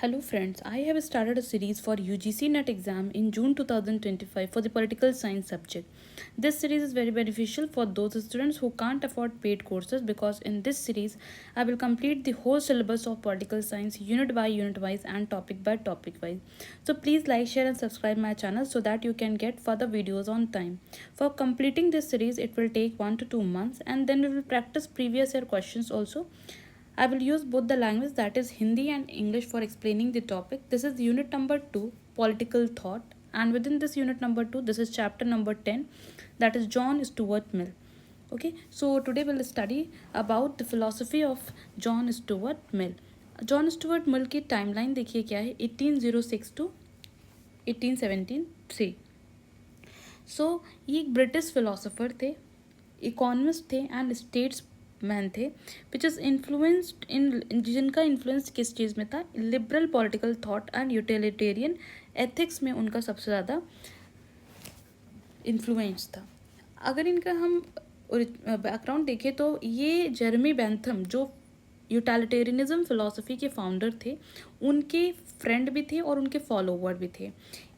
Hello friends, I have started a series for UGC NET exam in June 2025 for the political science subject. This series is very beneficial for those students who can't afford paid courses because in this series I will complete the whole syllabus of political science unit by unit wise and topic by topic wise. So please like, share and subscribe my channel so that you can get further videos on time. For completing this series it will take 1 to 2 months and then we will practice previous year questions also. I will use both the language that is Hindi and English for explaining the topic. This is unit number 2, political thought, and within this unit number 2, this is chapter number 10, that is John Stuart Mill. Okay, so today we'll study about the philosophy of John Stuart Mill. John Stuart मिल की timeline देखिए क्या है 1806 to 1873. सो ये एक British philosopher थे, economist थे and states man थे which is influenced in जिनका इन्फ्लुएंस किस चीज़ में था, liberal political thought and utilitarian ethics में उनका सबसे ज़्यादा इन्फ्लुएंस था. अगर इनका हम बैकग्राउंड देखें तो ये जेरेमी बेंथम जो यूटिलिटेरियनिज्म फिलोसफी के फाउंडर थे उनके फ्रेंड भी थे और उनके फॉलोवर भी थे.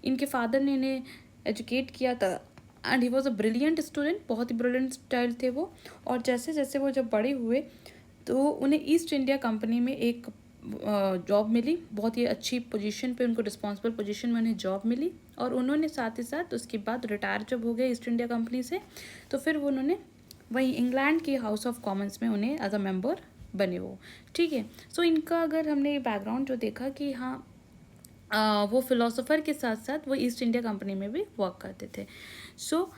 इनके फादर ने इन्हें एजुकेट किया था and he was a brilliant student, बहुत ही ब्रिलियंट स्टाइल थे वो. और जैसे जैसे वो जब बड़े हुए तो उन्हें ईस्ट इंडिया कंपनी में एक जॉब मिली, बहुत ही अच्छी पोजीशन पे उनको रिस्पॉन्सिबल पोजीशन में उन्हें जॉब मिली. और उन्होंने साथ ही साथ उसके बाद रिटायर जब हो गए ईस्ट इंडिया कंपनी से तो फिर वो उन्होंने वहीं इंग्लैंड के हाउस ऑफ कॉमन्स में उन्हें एज अ मेंबर बने वो. ठीक है, सो इनका अगर हमने बैकग्राउंड जो देखा कि हाँ वो फिलोसोफर के साथ साथ वो ईस्ट इंडिया कंपनी में भी वर्क करते थे. सो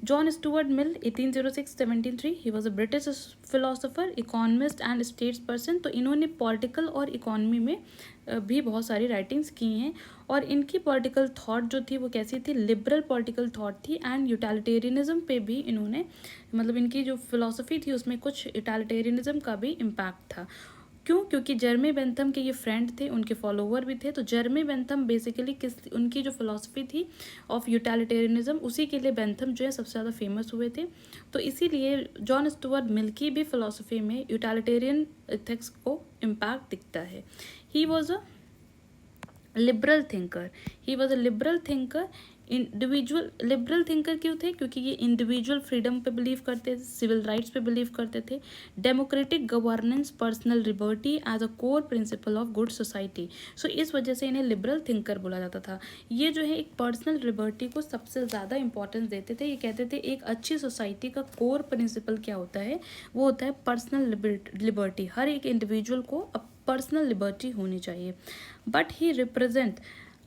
John Stuart mill 1806-73 he was a British philosopher, economist and states person. तो इन्होंने पॉलिटिकल और इकोनॉमी में भी बहुत सारी राइटिंग्स की हैं और इनकी पॉलिटिकल थॉट जो थी वो कैसी थी, लिबरल पॉलिटिकल थॉट थी एंड यूटिलिटेरियनिज्म पे भी इन्होंने मतलब इनकी जो फिलोसफी थी उसमें कुछ यूटिलिटेरियनिज्म का भी इम्पैक्ट था. क्यों? क्योंकि जेरेमी बेंथम के ये फ्रेंड थे, उनके फॉलोवर भी थे. तो जेरेमी बेंथम बेसिकली उनकी जो फिलॉसफी थी ऑफ यूटिलिटेरियनिज्म उसी के लिए बेंथम जो है सबसे ज़्यादा फेमस हुए थे. तो इसीलिए जॉन स्टुअर्ट मिल की भी फिलॉसफी में यूटिलिटेरियन एथिक्स को इम्पैक्ट दिखता है. He was a liberal thinker. He was a liberal thinker. Individual liberal thinker क्यों थे? क्योंकि ये इंडिविजुअल फ्रीडम पे बिलीव करते थे, सिविल राइट्स पे बिलीव करते थे, democratic governance, personal liberty as a core principle of good society. So इस वजह से इन्हें लिबरल थिंकर बोला जाता था. ये जो है एक पर्सनल लिबर्टी को सबसे ज़्यादा इंपॉर्टेंस देते थे. ये कहते थे एक अच्छी सोसाइटी का कोर प्रिंसिपल क्या होता है, वो होता है पर्सनल लिबर्टी. हर एक इंडिविजुअल को पर्सनल लिबर्टी होनी चाहिए. बट ही रिप्रेजेंट,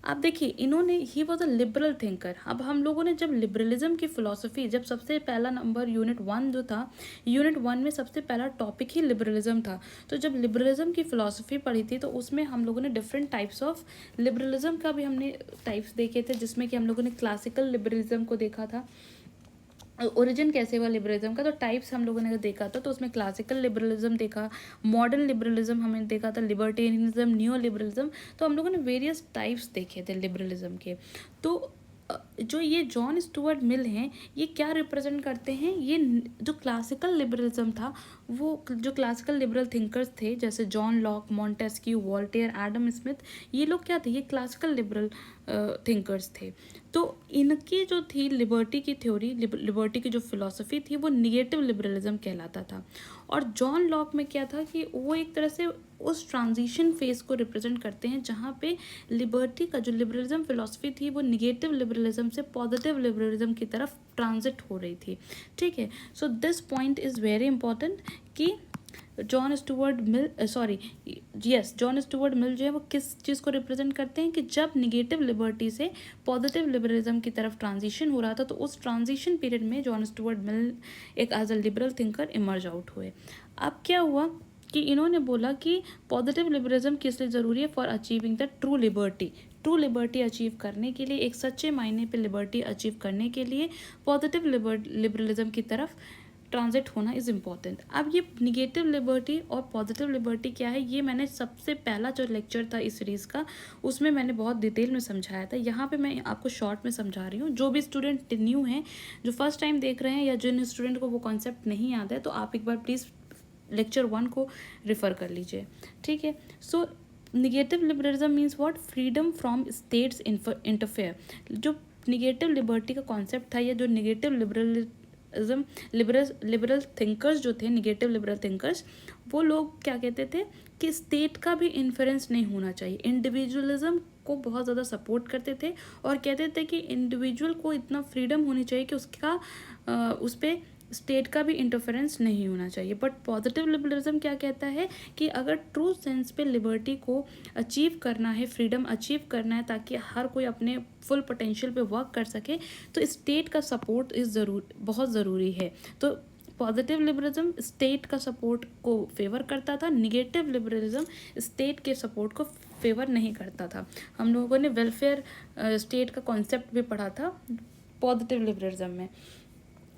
आप देखिए इन्होंने he was a liberal thinker. अब हम लोगों ने जब लिबरलिज्म की फिलोसफी, जब सबसे पहला नंबर यूनिट 1 जो था, यूनिट 1 में सबसे पहला टॉपिक ही लिबरलिज्म था. तो जब लिबरलिज्म की फिलोसफी पढ़ी थी तो उसमें हम लोगों ने डिफरेंट टाइप्स ऑफ लिबरलिज्म का भी हमने टाइप्स देखे थे, जिसमें कि हम लोगों ने क्लासिकल लिबरलिज्म को देखा था, ओरिजिन कैसे हुआ लिबरलिज्म का. तो टाइप्स हम लोगों ने देखा था, तो उसमें क्लासिकल लिबरलिज्म देखा, मॉडर्न लिबरलिज्म हमने देखा था, लिबर्टेरियनिज्म, न्यू लिबरलिज्म. तो हम लोगों ने वेरियस टाइप्स देखे थे लिबरलिज्म के. तो जो ये जॉन स्टुअर्ट मिल हैं ये क्या रिप्रेजेंट करते हैं, ये जो क्लासिकल लिबरलिज्म था, वो जो क्लासिकल लिबरल थिंकर्स थे जैसे John Locke, Montesquieu, Voltaire, Adam Smith, ये लोग क्या थे, ये क्लासिकल लिबरल थिंकर्स थे. तो इनकी जो थी लिबर्टी की थ्योरी, लिबर्टी की जो फिलॉसफी थी वो निगेटिव लिबरलिज्म कहलाता था. और जॉन लॉक में क्या था कि वो एक तरह से उस ट्रांजिशन फेज को रिप्रेजेंट करते हैं जहाँ पे लिबर्टी का जो लिबरलिज्म फिलॉसफी थी वो निगेटिव लिबरलिज्म से पॉजिटिव लिबरलिज्म की तरफ ट्रांजिट हो रही थी. ठीक है, so this point is very important कि जॉन स्टुअर्ट मिल जो है वो किस चीज़ को रिप्रेजेंट करते हैं कि जब निगेटिव लिबर्टी से पॉजिटिव लिबरलिज्म की तरफ ट्रांजिशन हो रहा था तो उस ट्रांजिशन पीरियड में जॉन स्टुअर्ट मिल एक as a liberal thinker emerge out हुए. अब क्या हुआ कि इन्होंने बोला कि पॉजिटिव लिबरलिज्म किस लिए ज़रूरी है, for achieving the true liberty. True liberty achieve करने के लिए, एक सच्चे मायने पे लिबर्टी अचीव करने के लिए पॉजिटिव लिबरलिज्म की तरफ ट्रांजिट होना इज़ इम्पॉर्टेंट. अब ये निगेटिव लिबर्टी और पॉजिटिव लिबर्टी क्या है, ये मैंने सबसे पहला जो लेक्चर था इस सीरीज़ का उसमें मैंने बहुत डिटेल में समझाया था. यहाँ पे मैं आपको शॉर्ट में समझा रही हूँ. जो भी स्टूडेंट न्यू हैं, जो फर्स्ट टाइम देख रहे हैं या जिन स्टूडेंट को वो कॉन्सेप्ट नहीं आता है, तो आप एक बार प्लीज़ लेक्चर 1 को रेफ़र कर लीजिए. ठीक है, so negative liberalism means what, freedom from states interfere. जो निगेटिव लिबर्टी का कॉन्सेप्ट था, या जो निगेटिव लिबरलिज्म, लिबरल थिंकर्स जो थे, निगेटिव लिबरल थिंकर्स, वो लोग क्या कहते थे कि स्टेट का भी इन्फ्लुएंस नहीं होना चाहिए, इंडिविजुअलिज्म को बहुत ज़्यादा सपोर्ट करते थे और कहते थे कि इंडिविजुअल को इतना फ्रीडम होनी चाहिए कि उसका उस पर स्टेट का भी इंटरफेरेंस नहीं होना चाहिए। बट पॉजिटिव लिबरलिज्म क्या कहता है कि अगर ट्रू सेंस पे लिबर्टी को अचीव करना है, फ्रीडम अचीव करना है, ताकि हर कोई अपने फुल पोटेंशियल पे वर्क कर सके, तो स्टेट का सपोर्ट बहुत ज़रूरी है। तो पॉजिटिव लिबरलिज्म स्टेट का सपोर्ट को फेवर करता था, निगेटिव लिबरलिज्म स्टेट के सपोर्ट को फेवर नहीं करता था। हम लोगों ने वेलफेयर स्टेट का कॉन्सेप्ट भी पढ़ा था पॉजिटिव लिबरलिज्म में,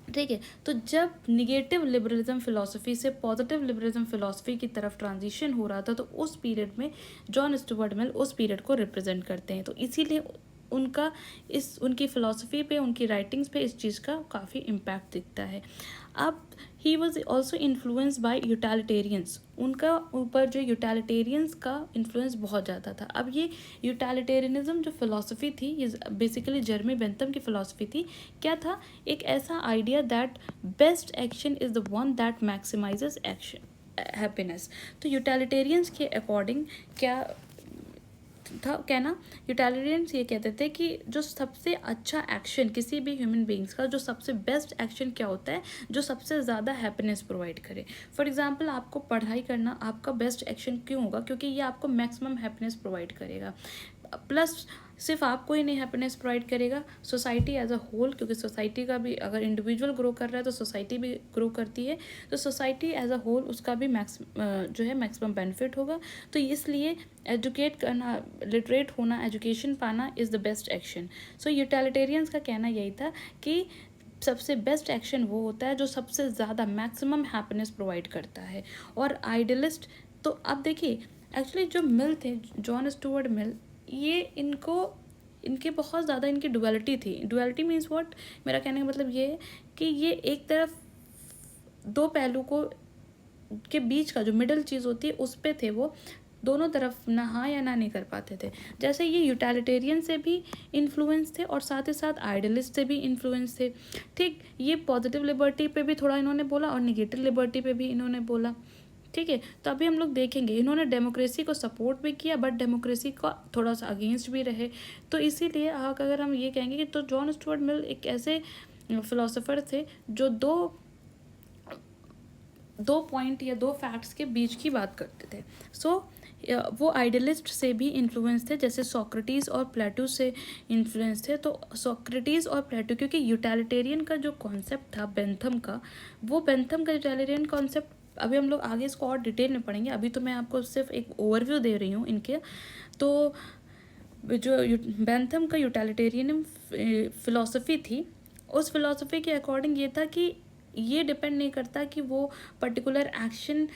ठीक है। तो जब निगेटिव लिबरलिज्म फिलॉसफी से पॉजिटिव लिबरलिज्म फिलॉसफी की तरफ ट्रांजिशन हो रहा था, तो उस पीरियड में जॉन स्टुअर्ट मिल उस पीरियड को रिप्रेजेंट करते हैं। तो इसीलिए उनकी फ़िलासफ़ी पे, उनकी राइटिंग्स पे इस चीज़ का काफ़ी इम्पैक्ट दिखता है। अब he was also influence by utilitarians, उनका ऊपर जो यूटैलिटेरियंस का इन्फ्लुएंस बहुत ज़्यादा था। अब ये यूटैलिटेरियनिज्म जो फ़िलासफ़ी थी, ये बेसिकली जर्मी बेंथम की फ़िलासफ़ी थी। क्या था? एक ऐसा idea that best action is the one that maximizes action happiness. तो यूटैलिटेरियंस के अकॉर्डिंग क्या था कहना, यूटैलिटेरियंस ये कहते थे कि जो सबसे अच्छा एक्शन किसी भी ह्यूमन बींग्स का, जो सबसे बेस्ट एक्शन क्या होता है, जो सबसे ज़्यादा हैप्पीनेस प्रोवाइड करे। फॉर एग्जांपल, आपको पढ़ाई करना आपका बेस्ट एक्शन क्यों होगा? क्योंकि ये आपको मैक्सिमम हैप्पीनेस प्रोवाइड करेगा। प्लस सिर्फ आपको ही नहीं हैप्पीनेस प्रोवाइड करेगा, सोसाइटी एज अ होल, क्योंकि सोसाइटी का भी, अगर इंडिविजुअल ग्रो कर रहा है तो सोसाइटी भी ग्रो करती है, तो सोसाइटी एज अ होल उसका भी जो है मैक्सिमम बेनिफिट होगा। तो इसलिए एजुकेट करना, लिटरेट होना, एजुकेशन पाना is the best action. So utilitarians का कहना यही था कि सबसे बेस्ट एक्शन वो होता है जो सबसे ज़्यादा मैक्सिमम हैप्पीनेस प्रोवाइड करता है। और आइडियलिस्ट, तो अब देखिए, एक्चुअली जो मिल थे, जॉन स्टुअर्ट मिल, ये इनके बहुत ज़्यादा इनकी डुअलिटी थी। डुअलिटी मीन्स व्हाट, मेरा कहने का मतलब ये है कि ये एक तरफ दो पहलू को के बीच का जो मिडल चीज़ होती है उस पे थे, वो दोनों तरफ ना हाँ या ना नहीं कर पाते थे। जैसे ये यूटिलिटेरियन से भी इन्फ्लुएंस थे और साथ ही साथ आइडियलिस्ट से भी इन्फ्लुएंस थे। ठीक, ये पॉजिटिव लिबर्टी पे भी थोड़ा इन्होंने बोला और निगेटिव लिबर्टी पे भी इन्होंने बोला, ठीक है। तो अभी हम लोग देखेंगे, इन्होंने डेमोक्रेसी को सपोर्ट भी किया बट डेमोक्रेसी का थोड़ा सा अगेंस्ट भी रहे। तो इसीलिए अगर हम ये कहेंगे कि तो जॉन स्टुअर्ट मिल एक ऐसे फिलोसोफर थे जो दो पॉइंट या दो फैक्ट्स के बीच की बात करते थे। सो वो आइडियलिस्ट से भी इन्फ्लुएंस थे, जैसे सोक्रेटिस और प्लेटो से इन्फ्लुएंस थे। तो सोक्रेटिस और प्लेटो, क्योंकि यूटिलिटेरियन का जो कॉन्सेप्ट था बेंथम का, वो बेंथम का यूटिलिटेरियन कॉन्सेप्ट, अभी हम लोग आगे इसको और डिटेल में पढ़ेंगे, अभी तो मैं आपको सिर्फ एक ओवरव्यू दे रही हूँ इनके। तो जो बेंथम का यूटिलिटेरियन फिलॉसफी थी, उस फिलॉसफी के अकॉर्डिंग ये था कि ये डिपेंड नहीं करता कि वो पर्टिकुलर एक्शन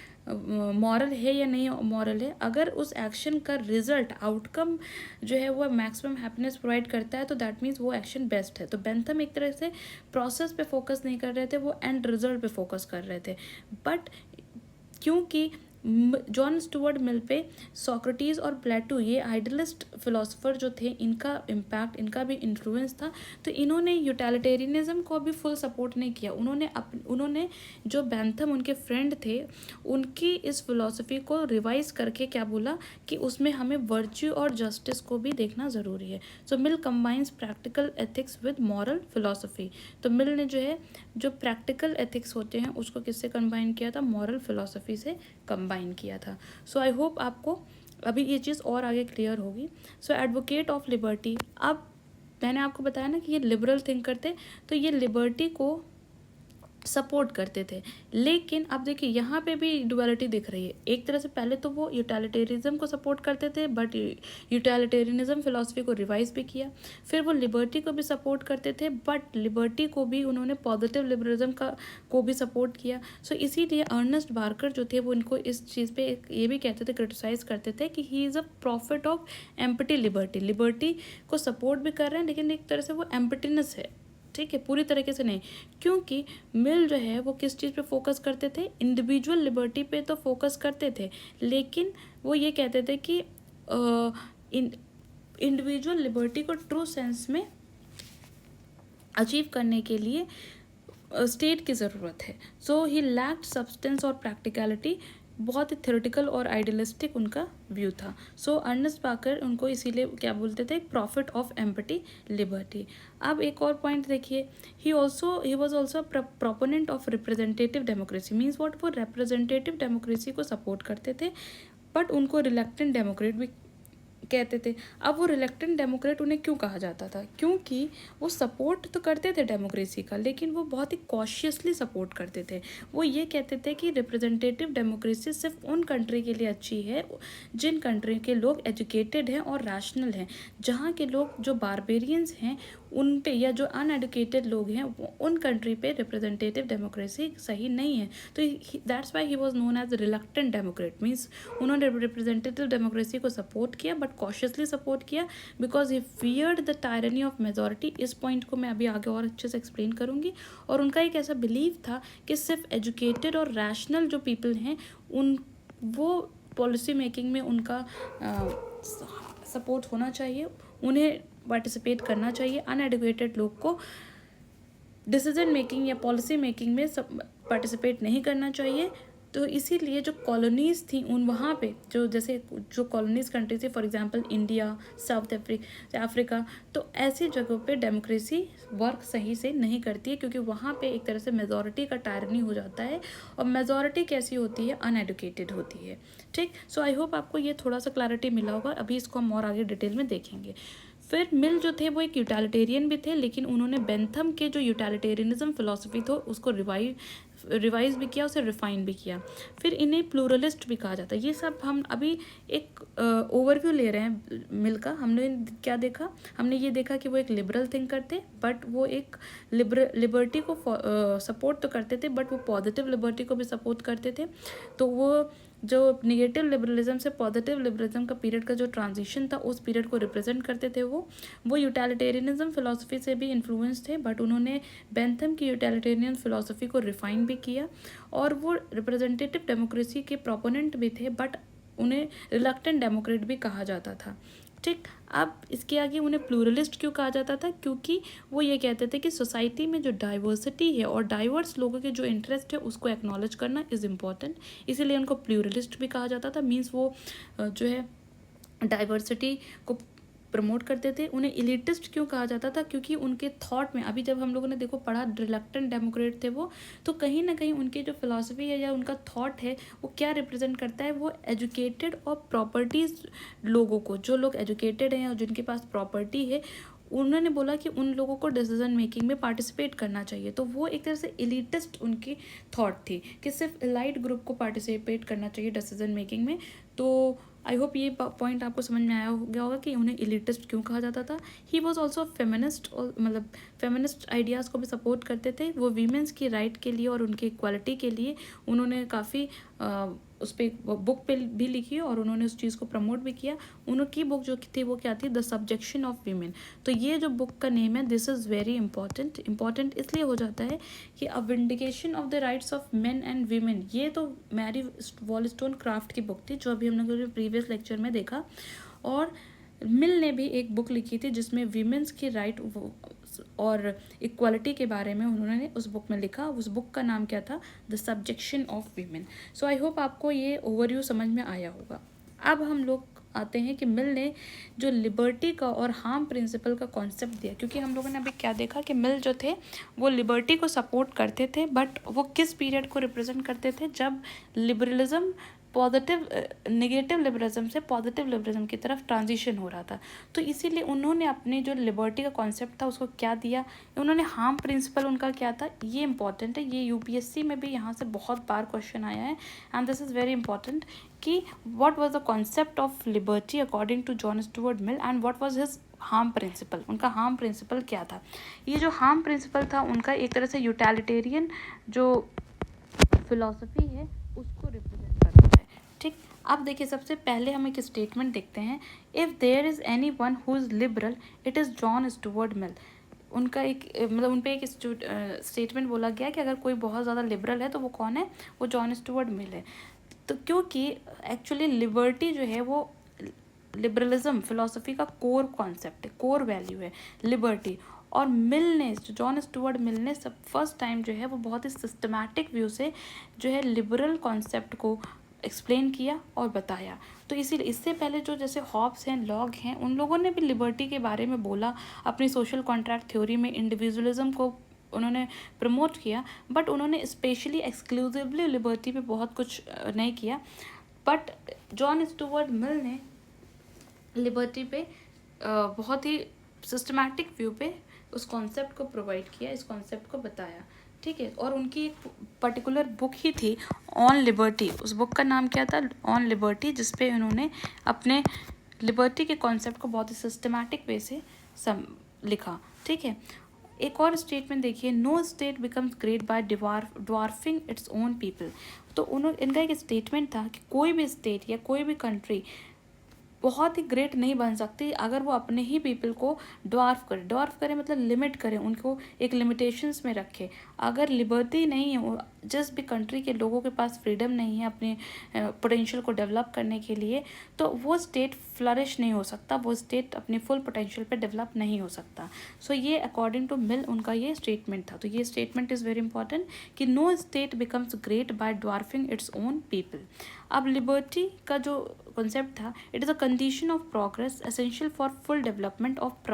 मॉरल है या नहीं मॉरल है, अगर उस एक्शन का रिजल्ट, आउटकम जो है वो मैक्सिमम हैप्पीनेस प्रोवाइड करता है, तो दैट मीन्स वो एक्शन बेस्ट है। तो बेंथम एक तरह से प्रोसेस पे फोकस नहीं कर रहे थे, वो एंड रिजल्ट पे फोकस कर रहे थे। बट क्योंकि जॉन स्टुअर्ट मिल पे सोक्रेटिस और प्लेटो, ये आइडियलिस्ट फिलोसोफर जो थे, इनका इम्पैक्ट, इनका भी इन्फ्लुएंस था। तो इन्होंने यूटिलिटेरियनिज्म को भी फुल सपोर्ट नहीं किया। उन्होंने जो बेंथम उनके फ्रेंड थे, उनकी इस फिलोसफी को रिवाइज करके क्या बोला कि उसमें हमें वर्च्यू और जस्टिस को भी देखना ज़रूरी है। So Mill combines practical ethics with moral philosophy. तो मिल ने जो है, जो प्रैक्टिकल एथिक्स होते हैं उसको किससे कंबाइन किया था? मॉरल फिलोसफी से कंबाइन किया था। सो आई होप आपको अभी ये चीज़ और आगे क्लियर होगी। सो एडवोकेट ऑफ लिबर्टी, अब मैंने आपको बताया ना कि ये लिबरल थिंकर थे, तो ये लिबर्टी को सपोर्ट करते थे। लेकिन अब देखिए, यहाँ पे भी डुअलिटी दिख रही है। एक तरह से पहले तो वो यूटिलिटेरिज्म को सपोर्ट करते थे, बट यूटिलिटेरियनिज्म फिलॉसफी को रिवाइज भी किया। फिर वो लिबर्टी को भी सपोर्ट करते थे, बट लिबर्टी को भी उन्होंने पॉजिटिव लिबरलिज्म को भी सपोर्ट किया। सो इसीलिए अर्नेस्ट बार्कर जो थे, वो इनको इस चीज़ पे ये भी कहते थे, क्रिटिसाइज करते थे कि he is a profit of empty liberty. Liberty को सपोर्ट भी कर रहे हैं, लेकिन एक तरह से वो एम्प्टीनेस है, ठीक है, पूरी तरीके से नहीं। क्योंकि मिल जो है वो किस चीज़ पे फोकस करते थे? इंडिविजुअल लिबर्टी पे तो फोकस करते थे, लेकिन वो ये कहते थे कि इंडिविजुअल लिबर्टी को ट्रू सेंस में अचीव करने के लिए स्टेट की ज़रूरत है. सो ही लैक्ड सब्सटेंस और प्रैक्टिकलिटी. बहुत ही थ्योरेटिकल और आइडियलिस्टिक उनका व्यू था. सो अर्नेस्ट पाकर उनको इसीलिए क्या बोलते थे, प्रॉफिट ऑफ एम्पटी लिबर्टी. अब एक और पॉइंट देखिए, ही was also proponent of representative democracy. Means what, वो रिप्रेजेंटेटिव डेमोक्रेसी को सपोर्ट करते थे, बट उनको रिलेक्टेंट डेमोक्रेट भी कहते थे. अब वो रिलेक्टेंट डेमोक्रेट उन्हें क्यों कहा जाता था, क्योंकि वो सपोर्ट तो करते थे डेमोक्रेसी का, लेकिन वो बहुत ही कॉशियसली सपोर्ट करते थे. वो ये कहते थे कि रिप्रेजेंटेटिव डेमोक्रेसी सिर्फ उन कंट्री के लिए अच्छी है जिन कंट्री के लोग एजुकेटेड हैं और रैशनल हैं. जहाँ के लोग जो बारबेरियंस हैं उन पे, या जो अनएडुकेटेड लोग हैं, उन कंट्री पे रिप्रेजेंटेटिव डेमोक्रेसी सही नहीं है. तो that's why he was known as reluctant democrat. Means उन्होंने रिप्रेजेंटेटिव डेमोक्रेसी को सपोर्ट किया, बट कॉशियसली सपोर्ट किया, because he feared the tyranny of majority. इस पॉइंट को मैं अभी आगे और अच्छे से एक्सप्लेन करूँगी. और उनका एक ऐसा बिलीव था कि सिर्फ एजुकेटेड और रैशनल जो पीपल हैं उन वो पॉलिसी मेकिंग में उनका सपोर्ट होना चाहिए, उन्हें पार्टिसिपेट करना चाहिए. अनएडुकेटेड लोग को डिसीजन मेकिंग या पॉलिसी मेकिंग में पार्टिसिपेट नहीं करना चाहिए. तो इसीलिए जो कॉलोनीज़ थी उन वहाँ पे जो कॉलोनीज़ कंट्री थी, for example India, south Africa, तो ऐसी जगहों पे डेमोक्रेसी वर्क सही से नहीं करती है, क्योंकि वहाँ पे एक तरह से मेजॉरिटी का टायरनी हो जाता है. और मेजॉरिटी कैसी होती है, अनएडुकेटेड होती है. ठीक. सो आई होप आपको ये थोड़ा सा क्लैरिटी मिला होगा. अभी इसको हम और आगे डिटेल में देखेंगे. फिर मिल जो थे वो एक यूटिलिटेरियन भी थे, लेकिन उन्होंने बेंथम के जो यूटिलिटेरियनिज्म फिलॉसफी थी उसको रिवाइज भी किया, उसे रिफाइन भी किया. फिर इन्हें प्लूरलिस्ट भी कहा जाता है. ये सब हम अभी एक ओवरव्यू ले रहे हैं मिल का. हमने क्या देखा, हमने ये देखा कि वो एक लिबरल थिंकर थे, बट वो एक लिबर्टी को सपोर्ट तो करते थे, बट वो पॉजिटिव लिबर्टी को भी सपोर्ट करते थे. तो वो जो निगेटिव लिबरलिज्म से पॉजिटिव लिबरलिज्म का पीरियड का जो ट्रांजिशन था, उस पीरियड को रिप्रेजेंट करते थे. वो यूटिलिटेरियनिज्म फिलॉसफी से भी इन्फ्लुएंस थे, बट उन्होंने बेंथम की यूटिलिटेरियन फिलॉसफी को रिफाइन भी किया. और वो रिप्रेजेंटेटिव डेमोक्रेसी के प्रोपोनेंट भी थे, बट उन्हें रिलक्टेंट डेमोक्रेट भी कहा जाता था. ठीक. अब इसके आगे उन्हें प्लूरलिस्ट क्यों कहा जाता था, क्योंकि वो ये कहते थे कि सोसाइटी में जो डाइवर्सिटी है और डाइवर्स लोगों के जो इंटरेस्ट है उसको एक्नॉलेज करना इज़ इम्पॉर्टेंट. इसीलिए उनको प्लूरलिस्ट भी कहा जाता था. मीन्स वो जो है डाइवर्सिटी को प्रमोट करते थे. उन्हें इलिटिस्ट क्यों कहा जाता था, क्योंकि उनके थॉट में, अभी जब हम लोगों ने देखो पढ़ा रिलक्टेंट डेमोक्रेट थे वो, तो कहीं ना कहीं उनकी जो फिलॉसफी है या उनका थॉट है वो क्या रिप्रेजेंट करता है, वो एजुकेटेड और प्रॉपर्टीज लोगों को, जो लोग एजुकेटेड हैं और जिनके पास प्रॉपर्टी है, उन्होंने बोला कि उन लोगों को डिसीजन मेकिंग में पार्टिसिपेट करना चाहिए. तो वो एक तरह से इलिटिस्ट उनकी थॉट थी कि सिर्फ एलाइट ग्रुप को पार्टिसिपेट करना चाहिए डिसीजन मेकिंग में. तो आई होप ये पॉइंट आपको समझ में आया गया होगा कि उन्हें इलिटिस्ट क्यों कहा जाता था. ही वॉज ऑल्सो फेमिनिस्ट, मतलब फेमिनिस्ट आइडियाज़ को भी सपोर्ट करते थे. वो वीमेंस की राइट के लिए और उनकी इक्वालिटी के लिए उन्होंने काफ़ी उस पर एक बुक पे भी लिखी और उन्होंने उस चीज़ को प्रमोट भी किया. उनकी बुक जो थी वो क्या थी, द सब्जेक्शन ऑफ वीमेन. तो ये जो बुक का नेम है, दिस इज़ वेरी इंपॉर्टेंट इसलिए हो जाता है कि a vindication of the rights of men and women. ये तो मैरी वॉलस्टोनक्राफ्ट की बुक थी, जो अभी हम लोगों ने प्रीवियस लेक्चर में देखा. और मिल ने भी एक बुक लिखी थी जिसमें वीमेंस की राइट और इक्वालिटी के बारे में उन्होंने उस बुक में लिखा. उस बुक का नाम क्या था, the subjection of women. So I hope आपको ये ओवरव्यू समझ में आया होगा. अब हम लोग आते हैं कि मिल ने जो लिबर्टी का और हार्म प्रिंसिपल का कॉन्सेप्ट दिया, क्योंकि हम लोगों ने अभी क्या देखा कि मिल जो थे वो लिबर्टी को सपोर्ट करते थे, बट वो किस पीरियड को रिप्रेजेंट करते थे, जब लिबरलिज्म नेगेटिव लिबरलिज्म से पॉजिटिव लिबरलिज्म की तरफ ट्रांजिशन हो रहा था. तो इसीलिए उन्होंने अपने जो लिबर्टी का कॉन्सेप्ट था उसको क्या दिया, उन्होंने हार्म प्रिंसिपल उनका क्या था, ये इंपॉर्टेंट है. ये यूपीएससी में भी यहाँ से बहुत बार क्वेश्चन आया है, and this is very important कि what was the concept of liberty according to John Stuart Mill and what was his harm principle. उनका हार्म प्रिंसिपल क्या था. ये जो हार्म प्रिंसिपल था उनका एक तरह से यूटिलिटेरियन जो फिलॉसफी है उसको रिप्रेजेंट करता है. ठीक. अब देखिए, सबसे पहले हम एक स्टेटमेंट देखते हैं. If there is anyone who is liberal it is John Stuart Mill. उनका एक मतलब उन पर एक स्टेटमेंट बोला गया कि अगर कोई बहुत ज़्यादा लिबरल है तो वो कौन है, वो जॉन स्टुअर्ट मिल है. तो क्योंकि एक्चुअली लिबर्टी जो है वो लिबरलिज्म फिलॉसफी का कोर कॉन्सेप्ट है, कोर वैल्यू है लिबर्टी। और मिल ने, जॉन स्टुअर्ट मिल ने सब फर्स्ट टाइम जो है वो बहुत ही सिस्टमैटिक व्यू से जो है लिबरल कॉन्सेप्ट को एक्सप्लेन किया और बताया। तो इसीलिए इससे पहले जो जैसे हॉब्स हैं, लॉग हैं, उन लोगों ने भी लिबर्टी के बारे में बोला, अपनी सोशल कॉन्ट्रैक्ट थ्योरी में इंडिविजुअलिज्म को उन्होंने प्रमोट किया, बट उन्होंने स्पेशली एक्सक्लूसिवली लिबर्टी पे बहुत कुछ नहीं किया। बट जॉन स्टुअर्ट मिल ने लिबर्टी पे बहुत ही सिस्टमैटिक व्यू पे उस कॉन्सेप्ट को प्रोवाइड किया, इस कॉन्सेप्ट को बताया, ठीक है। और उनकी एक पर्टिकुलर बुक ही थी ऑन लिबर्टी, उस बुक का नाम क्या था, ऑन लिबर्टी, जिसपे उन्होंने अपने लिबर्टी के कॉन्सेप्ट को बहुत ही सिस्टमैटिक वे से लिखा, ठीक है। एक और स्टेटमेंट देखिए, no state becomes great by dwarfing its own people. तो इनका एक स्टेटमेंट था कि कोई भी स्टेट या कोई भी कंट्री बहुत ही ग्रेट नहीं बन सकती अगर वो अपने ही पीपल को ड्वार्फ करे मतलब लिमिट करे, उनको एक लिमिटेशंस में रखे। अगर लिबर्टी नहीं है, जिस भी कंट्री के लोगों के पास फ्रीडम नहीं है अपने पोटेंशियल को डेवलप करने के लिए, तो वो स्टेट फ्लरिश नहीं हो सकता, वो स्टेट अपनी फुल पोटेंशियल पे डेवलप नहीं हो सकता। सो ये अकॉर्डिंग टू मिल उनका ये स्टेटमेंट था। तो ये स्टेटमेंट इज़ वेरी इंपॉर्टेंट कि no state becomes great by dwarfing its own people. अब लिबर्टी का जो कॉन्सेप्ट था, it is a condition of progress essential for full development of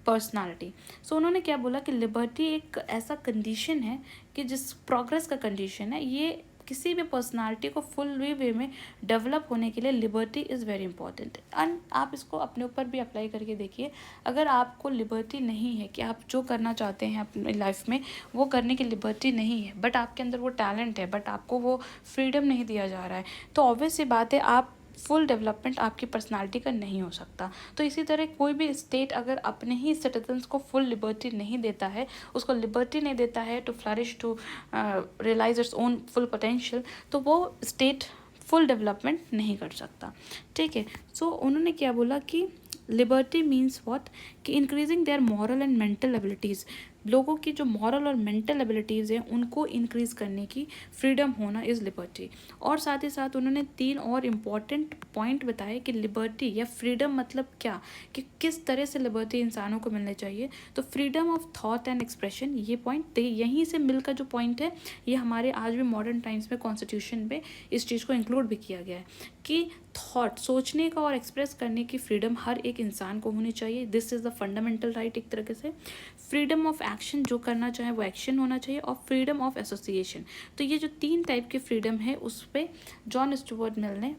personality. So उन्होंने क्या बोला कि लिबर्टी एक ऐसा कंडीशन है कि जिस प्रोग्रेस का कंडीशन है, ये किसी भी पर्सनालिटी को फुल वे में डेवलप होने के लिए liberty is very important. And आप इसको अपने ऊपर भी अप्लाई करके देखिए, अगर आपको लिबर्टी नहीं है कि आप जो करना चाहते हैं अपनी लाइफ में वो करने की लिबर्टी नहीं है, बट आपके अंदर वो टैलेंट है, बट आपको वो फ्रीडम नहीं दिया जा रहा है, तो ऑब्वियस सी बात है आप फुल डेवलपमेंट आपकी पर्सनालिटी का नहीं हो सकता। तो इसी तरह कोई भी स्टेट अगर अपने ही सिटीजन्स को फुल लिबर्टी नहीं देता है, उसको लिबर्टी नहीं देता है to flourish, to realise its own full potential, तो वो स्टेट फुल डेवलपमेंट नहीं कर सकता, ठीक है। सो उन्होंने क्या बोला कि लिबर्टी मीन्स व्हाट, कि increasing there moral and mental abilities, लोगों की जो मॉरल और मेंटल एबिलिटीज़ हैं उनको इंक्रीज करने की फ्रीडम होना इज़ लिबर्टी। और साथ ही साथ उन्होंने 3 और इम्पॉर्टेंट पॉइंट बताए कि लिबर्टी या फ्रीडम मतलब क्या, कि किस तरह से लिबर्टी इंसानों को मिलनी चाहिए। तो freedom of thought and expression, ये पॉइंट यहीं से मिल का जो पॉइंट है, ये हमारे आज भी मॉडर्न टाइम्स में कॉन्स्टिट्यूशन में इस चीज़ को इंक्लूड भी किया गया है कि थॉट, सोचने का और एक्सप्रेस करने की फ्रीडम हर एक इंसान को होनी चाहिए। This is the fundamental right एक तरीके से। फ्रीडम ऑफ एक्शन, जो करना चाहे वो एक्शन होना चाहिए, और फ्रीडम ऑफ एसोसिएशन। तो ये जो 3 टाइप की फ्रीडम है उस पर जॉन स्टुअर्ट मिल ने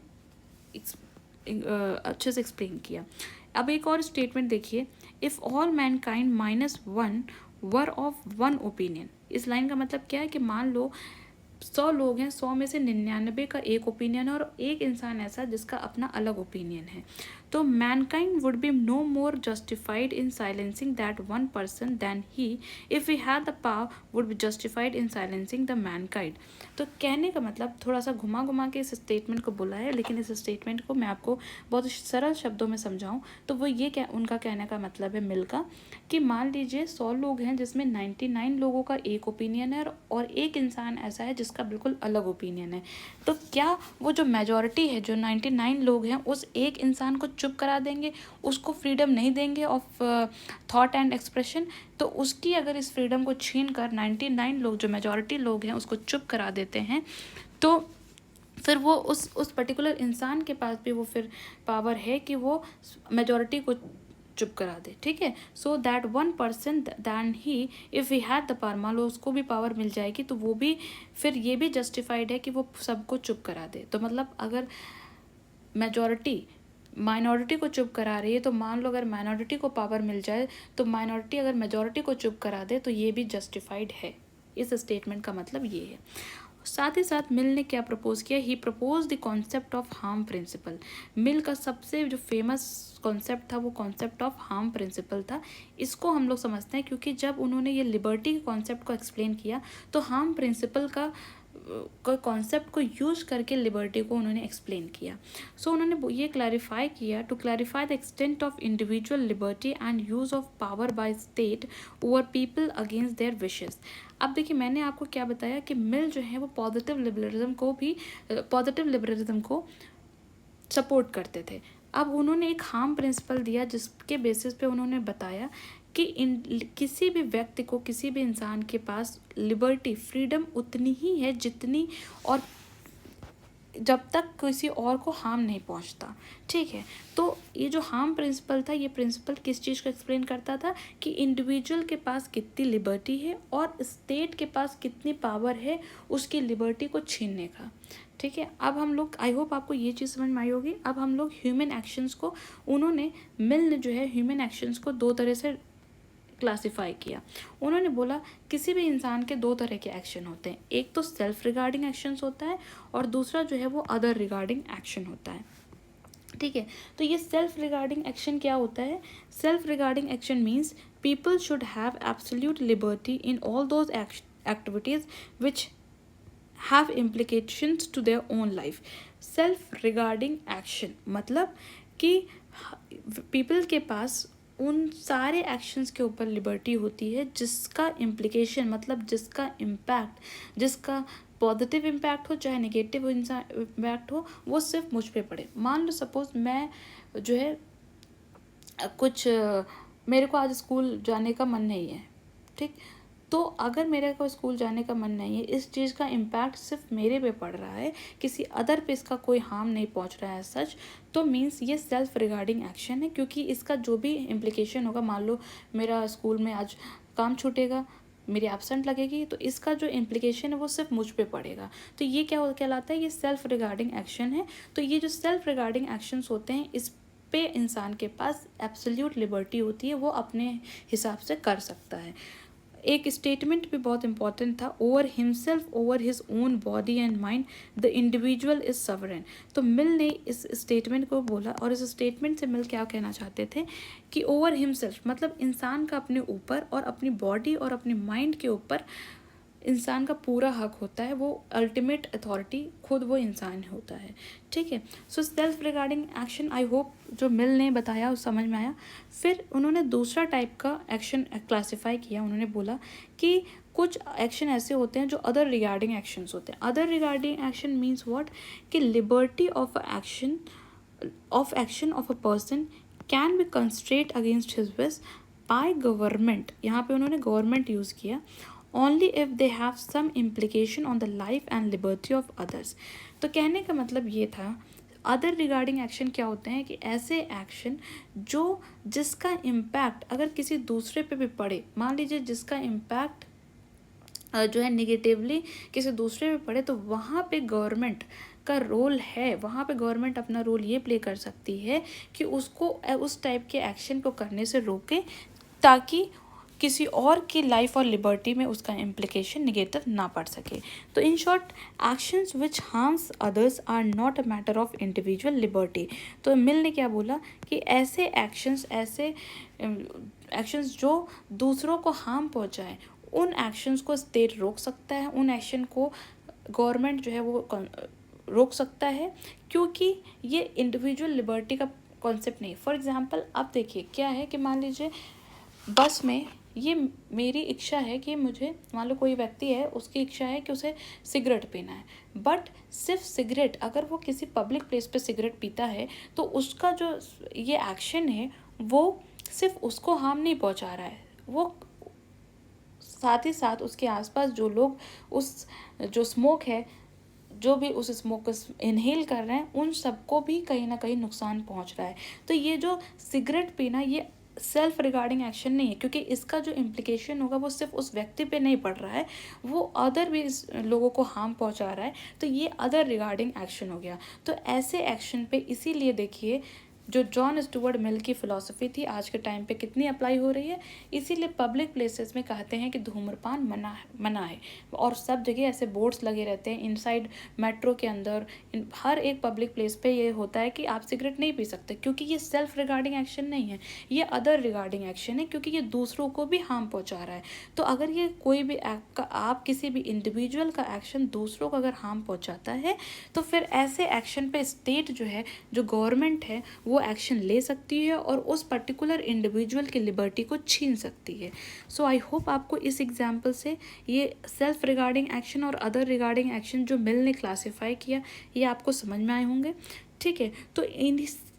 अच्छे से एक्सप्लेन किया। अब एक और स्टेटमेंट देखिए, if all Mankind -1 were of one opinion. इस लाइन का मतलब क्या है कि मान लो 100 लोग हैं, 100 में से 99 का एक ओपिनियन है और एक इंसान ऐसा जिसका अपना अलग ओपिनियन है, तो mankind would be no more justified in silencing that one person than he if he had the power would be justified in silencing the mankind. तो कहने का मतलब थोड़ा सा घुमा के इस स्टेटमेंट को बोला है, लेकिन इस स्टेटमेंट को मैं आपको बहुत सरल शब्दों में समझाऊं तो वो ये क्या उनका कहने का मतलब है मिल का, कि मान लीजिए 100 लोग हैं जिसमें 99 लोगों का एक ओपिनियन है और एक इंसान ऐसा है जिसका बिल्कुल अलग ओपिनियन है, तो क्या वो जो मेजॉरिटी है, जो 99 लोग हैं, उस एक इंसान को चुप करा देंगे, उसको फ्रीडम नहीं देंगे ऑफ थॉट एंड एक्सप्रेशन? तो उसकी अगर इस फ्रीडम को छीन कर 99 लोग, जो मेजॉरिटी लोग हैं, उसको चुप करा देते हैं, तो फिर वो उस पर्टिकुलर इंसान के पास भी वो फिर पावर है कि वो मेजॉरिटी को चुप करा दे, ठीक है। So that one person than he if he had the power, मान लो उसको भी पावर मिल जाएगी, तो वो भी फिर ये भी जस्टिफाइड है कि वो सबको चुप करा दे। तो मतलब अगर मेजॉरिटी माइनॉरिटी को चुप करा रही है, तो मान लो अगर माइनॉरिटी को पावर मिल जाए, तो माइनॉरिटी अगर मेजॉरिटी को चुप करा दे तो ये भी जस्टिफाइड है। इस स्टेटमेंट का मतलब ये है। साथ ही साथ मिल ने क्या प्रपोज किया, he propose the concept of harm principle. Mill का सबसे जो फेमस कॉन्सेप्ट था वो कॉन्सेप्ट ऑफ हार्म प्रिंसिपल था। इसको हम लोग समझते हैं क्योंकि जब उन्होंने ये लिबर्टी के कॉन्सेप्ट को एक्सप्लेन किया तो हार्म प्रिंसिपल का कॉन्सेप्ट को यूज करके लिबर्टी को उन्होंने एक्सप्लेन किया। सो उन्होंने ये क्लैरिफाई किया, to clarify the extent of individual liberty and use of power by state over people against their wishes. अब देखिए मैंने आपको क्या बताया कि मिल जो है वो पॉजिटिव लिबरलिज्म को सपोर्ट करते थे। अब उन्होंने एक हार्म प्रिंसिपल दिया जिसके बेसिस पे उन्होंने बताया कि किसी भी व्यक्ति को, किसी भी इंसान के पास लिबर्टी, फ्रीडम उतनी ही है जितनी, और जब तक किसी और को हार्म नहीं पहुंचता। ठीक है, तो ये जो हार्म प्रिंसिपल था, ये प्रिंसिपल किस चीज़ को एक्सप्लेन करता था कि इंडिविजुअल के पास कितनी लिबर्टी है और स्टेट के पास कितनी पावर है उसकी लिबर्टी को छीनने का। ठीक है, अब हम लोग, आई होप आपको ये चीज़ समझ में आई होगी। अब हम लोग ह्यूमन एक्शंस को, उन्होंने, मिल ने जो है ह्यूमन एक्शंस को दो तरह से क्लासिफाई किया। उन्होंने बोला किसी भी इंसान के दो तरह के एक्शन होते हैं, एक तो सेल्फ रिगार्डिंग एक्शंस होता है और दूसरा जो है वो अदर रिगार्डिंग एक्शन होता है। ठीक है, तो ये सेल्फ रिगार्डिंग एक्शन क्या होता है? Self regarding action means people should have absolute liberty in all those activities which have implications to their own life. Self regarding action मतलब कि पीपल के पास उन सारे एक्शंस के ऊपर लिबर्टी होती है जिसका इम्प्लीकेशन, मतलब जिसका इम्पैक्ट, जिसका पॉजिटिव इम्पैक्ट हो चाहे नेगेटिव इम्पैक्ट हो, वो सिर्फ मुझ पे पड़े। मान लो सपोज मैं जो है कुछ, मेरे को आज स्कूल जाने का मन नहीं है, ठीक, तो अगर मेरे को स्कूल जाने का मन नहीं है, इस चीज़ का इम्पैक्ट सिर्फ मेरे पे पड़ रहा है, किसी अदर पे इसका कोई हार्म नहीं पहुंच रहा है सच, तो मीन्स ये सेल्फ रिगार्डिंग एक्शन है, क्योंकि इसका जो भी इम्प्लीकेशन होगा, मान लो मेरा स्कूल में आज काम छूटेगा, मेरी एब्सेंट लगेगी, तो इसका जो इम्प्लीकेशन है वो सिर्फ मुझ पे पड़ेगा। तो ये क्या कहलाता है? ये सेल्फ रिगार्डिंग एक्शन है। तो ये जो सेल्फ रिगार्डिंग एक्शंस होते हैं, इस पे इंसान के पास एब्सोल्यूट लिबर्टी होती है, वो अपने हिसाब से कर सकता है। एक स्टेटमेंट भी बहुत इंपॉर्टेंट था, over himself, over his own body and mind, the individual is sovereign. तो मिल ने इस स्टेटमेंट को बोला, और इस स्टेटमेंट से मिल क्या कहना चाहते थे कि ओवर हिमसेल्फ मतलब इंसान का अपने ऊपर और अपनी बॉडी और अपने माइंड के ऊपर इंसान का पूरा हक होता है, वो अल्टीमेट अथॉरिटी खुद वो इंसान होता है। ठीक है, so self regarding action, I hope जो मिल ने बताया उस समझ में आया। फिर उन्होंने दूसरा टाइप का एक्शन क्लासिफाई किया। उन्होंने बोला कि कुछ एक्शन ऐसे होते हैं जो अदर रिगार्डिंग एक्शंस होते हैं। Other regarding action means what, कि liberty of action of a person can be constrained against his wish by government. यहाँ पे उन्होंने गवर्नमेंट यूज़ किया, only if they have some implication on the life and liberty of others। तो कहने का मतलब ये था, अदर रिगार्डिंग एक्शन क्या होते हैं कि ऐसे एक्शन जो, जिसका इम्पैक्ट अगर किसी दूसरे पे भी पड़े, मान लीजिए जिसका इम्पैक्ट जो है निगेटिवली किसी दूसरे पे पड़े, तो वहाँ पे गवर्नमेंट का रोल है, वहाँ पे गवर्नमेंट अपना रोल ये प्ले कर सकती है कि उसको उस टाइप के एक्शन को करने से रोके, ताकि किसी और की लाइफ और लिबर्टी में उसका इम्प्लीकेशन निगेटिव ना पड़ सके। तो in short, actions which harms others are not a matter of individual liberty. तो मिल ने क्या बोला कि ऐसे एक्शंस जो दूसरों को हार्म पहुंचाए, उन एक्शंस को स्टेट रोक सकता है, उन एक्शन को गवर्नमेंट जो है वो रोक सकता है, क्योंकि ये इंडिविजुअल लिबर्टी का कॉन्सेप्ट नहीं। फॉर एग्जांपल, अब देखिए क्या है कि मान लीजिए बस में, ये मेरी इच्छा है कि मुझे, मान लो कोई व्यक्ति है, उसकी इच्छा है कि उसे सिगरेट पीना है, बट सिर्फ सिगरेट, अगर वो किसी पब्लिक प्लेस पे सिगरेट पीता है, तो उसका जो ये एक्शन है वो सिर्फ उसको हार्म नहीं पहुंचा रहा है, वो साथ ही साथ उसके आसपास जो लोग उस जो स्मोक है, जो भी उस स्मोक को इनहेल कर रहे हैं, उन सबको भी कहीं ना कहीं नुकसान पहुंच रहा है। तो ये जो सिगरेट पीना, ये सेल्फ रिगार्डिंग एक्शन नहीं है, क्योंकि इसका जो इम्प्लीकेशन होगा वो सिर्फ उस व्यक्ति पे नहीं पड़ रहा है, वो अदर भी लोगों को हार्म पहुंचा रहा है, तो ये अदर रिगार्डिंग एक्शन हो गया। तो ऐसे एक्शन पे इसीलिए देखिए जो जॉन स्टुअर्ट मिल की फ़िलॉसफी थी, आज के टाइम पे कितनी अप्लाई हो रही है। इसीलिए पब्लिक प्लेसेस में कहते हैं कि धूम्रपान मना है, और सब जगह ऐसे बोर्ड्स लगे रहते हैं, इनसाइड मेट्रो के अंदर, हर एक पब्लिक प्लेस पे ये होता है कि आप सिगरेट नहीं पी सकते, क्योंकि ये सेल्फ रिगार्डिंग एक्शन नहीं है, ये अदर रिगार्डिंग एक्शन है, क्योंकि ये दूसरों को भी हार्म पहुँचा रहा है। तो अगर ये कोई भी आप किसी भी इंडिविजुअल का एक्शन दूसरों को अगर हार्म पहुँचाता है, तो फिर ऐसे एक्शन पे स्टेट जो है, जो गवर्नमेंट है, वो एक्शन ले सकती है और उस पर्टिकुलर इंडिविजुअल की लिबर्टी को छीन सकती है। सो आई होप आपको इस एग्जाम्पल से ये सेल्फ रिगार्डिंग एक्शन और अदर रिगार्डिंग एक्शन जो मिल ने क्लासीफाई किया, ये आपको समझ में आए होंगे। ठीक है, तो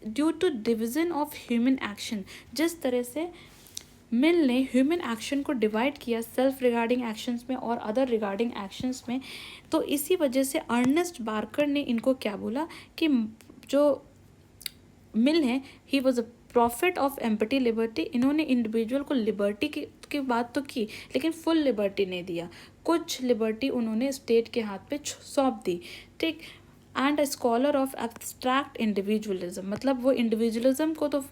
due to division of human action, जिस तरह से मिल ने ह्यूमन एक्शन को डिवाइड किया सेल्फ रिगार्डिंग एक्शंस में और अदर रिगार्डिंग एक्शंस में, तो इसी वजह से अर्नेस्ट बार्कर ने इनको क्या बोला कि जो मिल है he was a profit of empty liberty. इन्होंने इंडिविजुअल को लिबर्टी की बात तो की, लेकिन फुल लिबर्टी नहीं दिया, कुछ लिबर्टी उन्होंने स्टेट के हाथ पे सौंप दी, ठीक। And a scholar of abstract individualism, मतलब वो इंडिविजुअलिज्म को तो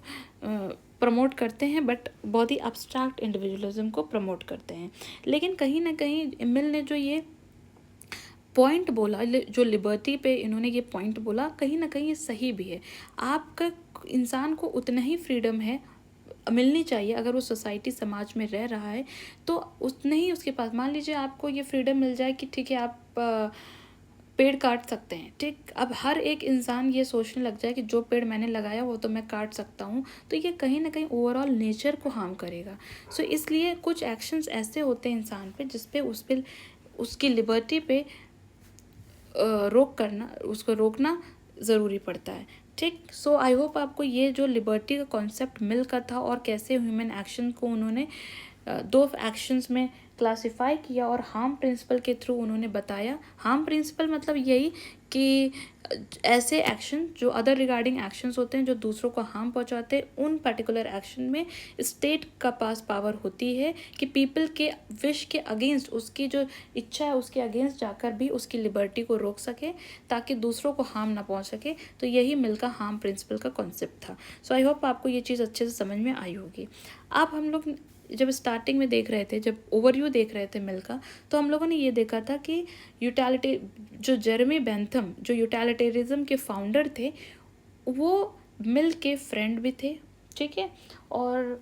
प्रमोट करते हैं बट बहुत ही अब्स्ट्रैक्ट इंडिविजुअलिज्म को प्रमोट करते हैं। लेकिन कहीं ना कहीं मिल ने जो ये पॉइंट बोला, जो लिबर्टी पे इन्होंने ये पॉइंट बोला, कहीं ना कहीं ये सही भी है। आपका इंसान को उतना ही फ्रीडम है, मिलनी चाहिए, अगर वो सोसाइटी समाज में रह रहा है तो उतने ही उसके पास, मान लीजिए आपको ये फ्रीडम मिल जाए कि ठीक है आप पेड़ काट सकते हैं, ठीक। अब हर एक इंसान ये सोचने लग जाए कि जो पेड़ मैंने लगाया वो तो मैं काट सकता हूँ, तो ये कहीं ना कहीं ओवरऑल नेचर को हार्म करेगा। सो इसलिए कुछ एक्शंस ऐसे होते हैं इंसान पे जिस पे उस पर उसकी लिबर्टी पे उसको रोकना ज़रूरी पड़ता है, ठीक। सो आई होप आपको ये जो लिबर्टी का कॉन्सेप्ट मिल का था और कैसे ह्यूमन एक्शन को उन्होंने दो एक्शंस में क्लासिफाई किया और हार्म प्रिंसिपल के थ्रू उन्होंने बताया। हार्म प्रिंसिपल मतलब यही कि ऐसे एक्शन जो अदर रिगार्डिंग एक्शंस होते हैं जो दूसरों को हार्म पहुंचाते हैं, उन पर्टिकुलर एक्शन में स्टेट का पास पावर होती है कि पीपल के विश के अगेंस्ट, उसकी जो इच्छा है उसके अगेंस्ट जाकर भी उसकी लिबर्टी को रोक सके ताकि दूसरों को हार्म ना पहुंच सके। तो यही मिल का हार्म प्रिंसिपल का कॉन्सेप्ट था। सो आई होप आपको ये चीज़ अच्छे से समझ में आई होगी। अब हम लोग जब स्टार्टिंग में देख रहे थे, जब ओवरव्यू देख रहे थे मिल का, तो हम लोगों ने ये देखा था कि यूटिलिटी जो जेरेमी बेंथम जो यूटिलिटेरिज्म के फाउंडर थे, वो मिल के फ्रेंड भी थे, ठीक है, और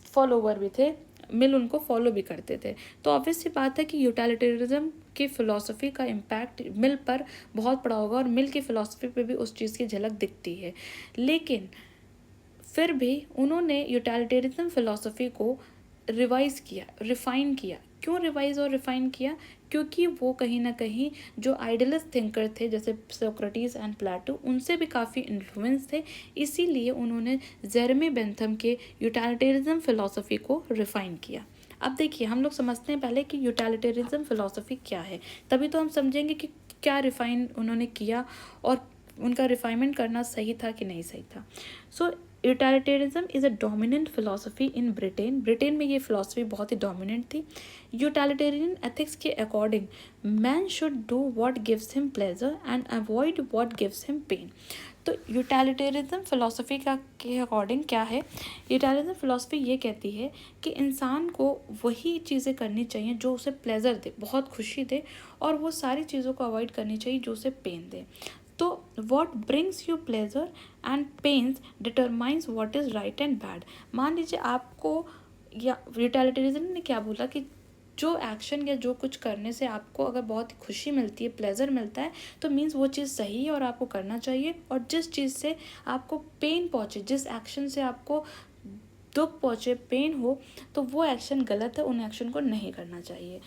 फॉलोवर भी थे, मिल उनको फॉलो भी करते थे। तो ऑब्वियस सी बात है कि यूटिलिटेरिज्म की फ़िलॉसफी का इम्पैक्ट मिल पर बहुत पड़ा होगा और मिल की फ़िलॉसफी पे भी उस चीज़ की झलक दिखती है। लेकिन फिर भी उन्होंने यूटिलिटेरिज्म फ़िलॉसफी को रिवाइज़ किया, रिफ़ाइन किया। क्यों रिवाइज़ और रिफ़ाइन किया? क्योंकि वो कहीं ना कहीं जो आइडियलिस्ट थिंकर थे जैसे सोक्रेटिस एंड प्लेटो, उनसे भी काफ़ी इन्फ्लुएंस थे। इसीलिए उन्होंने जेरेमी बेंथम के यूटिलिटेरिज्म फ़िलॉसफी को रिफ़ाइन किया। अब देखिए, हम लोग समझते हैं पहले कि यूटिलिटेरिज्म फ़िलॉसफी क्या है, तभी तो हम समझेंगे कि क्या रिफ़ाइन उन्होंने किया और उनका रिफाइनमेंट करना सही था कि नहीं सही था। So utilitarianism is a dominant philosophy in Britain. Britain में ये फिलोसफी बहुत ही डोमिनेंट थी। यूटिलिटेरियन एथिक्स के according man should do what gives him pleasure and avoid what gives him pain. तो यूटिलिटेरिज्म फिलोसफी का के अकॉर्डिंग क्या है? यूटिलिटेरिज्म फिलोसफी ये कहती है कि इंसान को वही चीज़ें करनी चाहिए जो उसे प्लेजर दे, बहुत खुशी दे, और वो सारी चीज़ों को अवॉइड करनी चाहिए जो उसे पेन दे। तो what brings you pleasure and pains determines what is right and bad. मान लीजिए आपको, या यूटिलिटेरिज्म ने क्या बोला कि जो एक्शन या जो कुछ करने से आपको अगर बहुत खुशी मिलती है, प्लेजर मिलता है, तो मीन्स वो चीज़ सही है और आपको करना चाहिए। और जिस चीज़ से आपको पेन पहुँचे, जिस एक्शन से आपको दुख पहुँचे, पेन हो, तो वो एक्शन गलत है, उन एक्शन को नहीं करना चाहिए।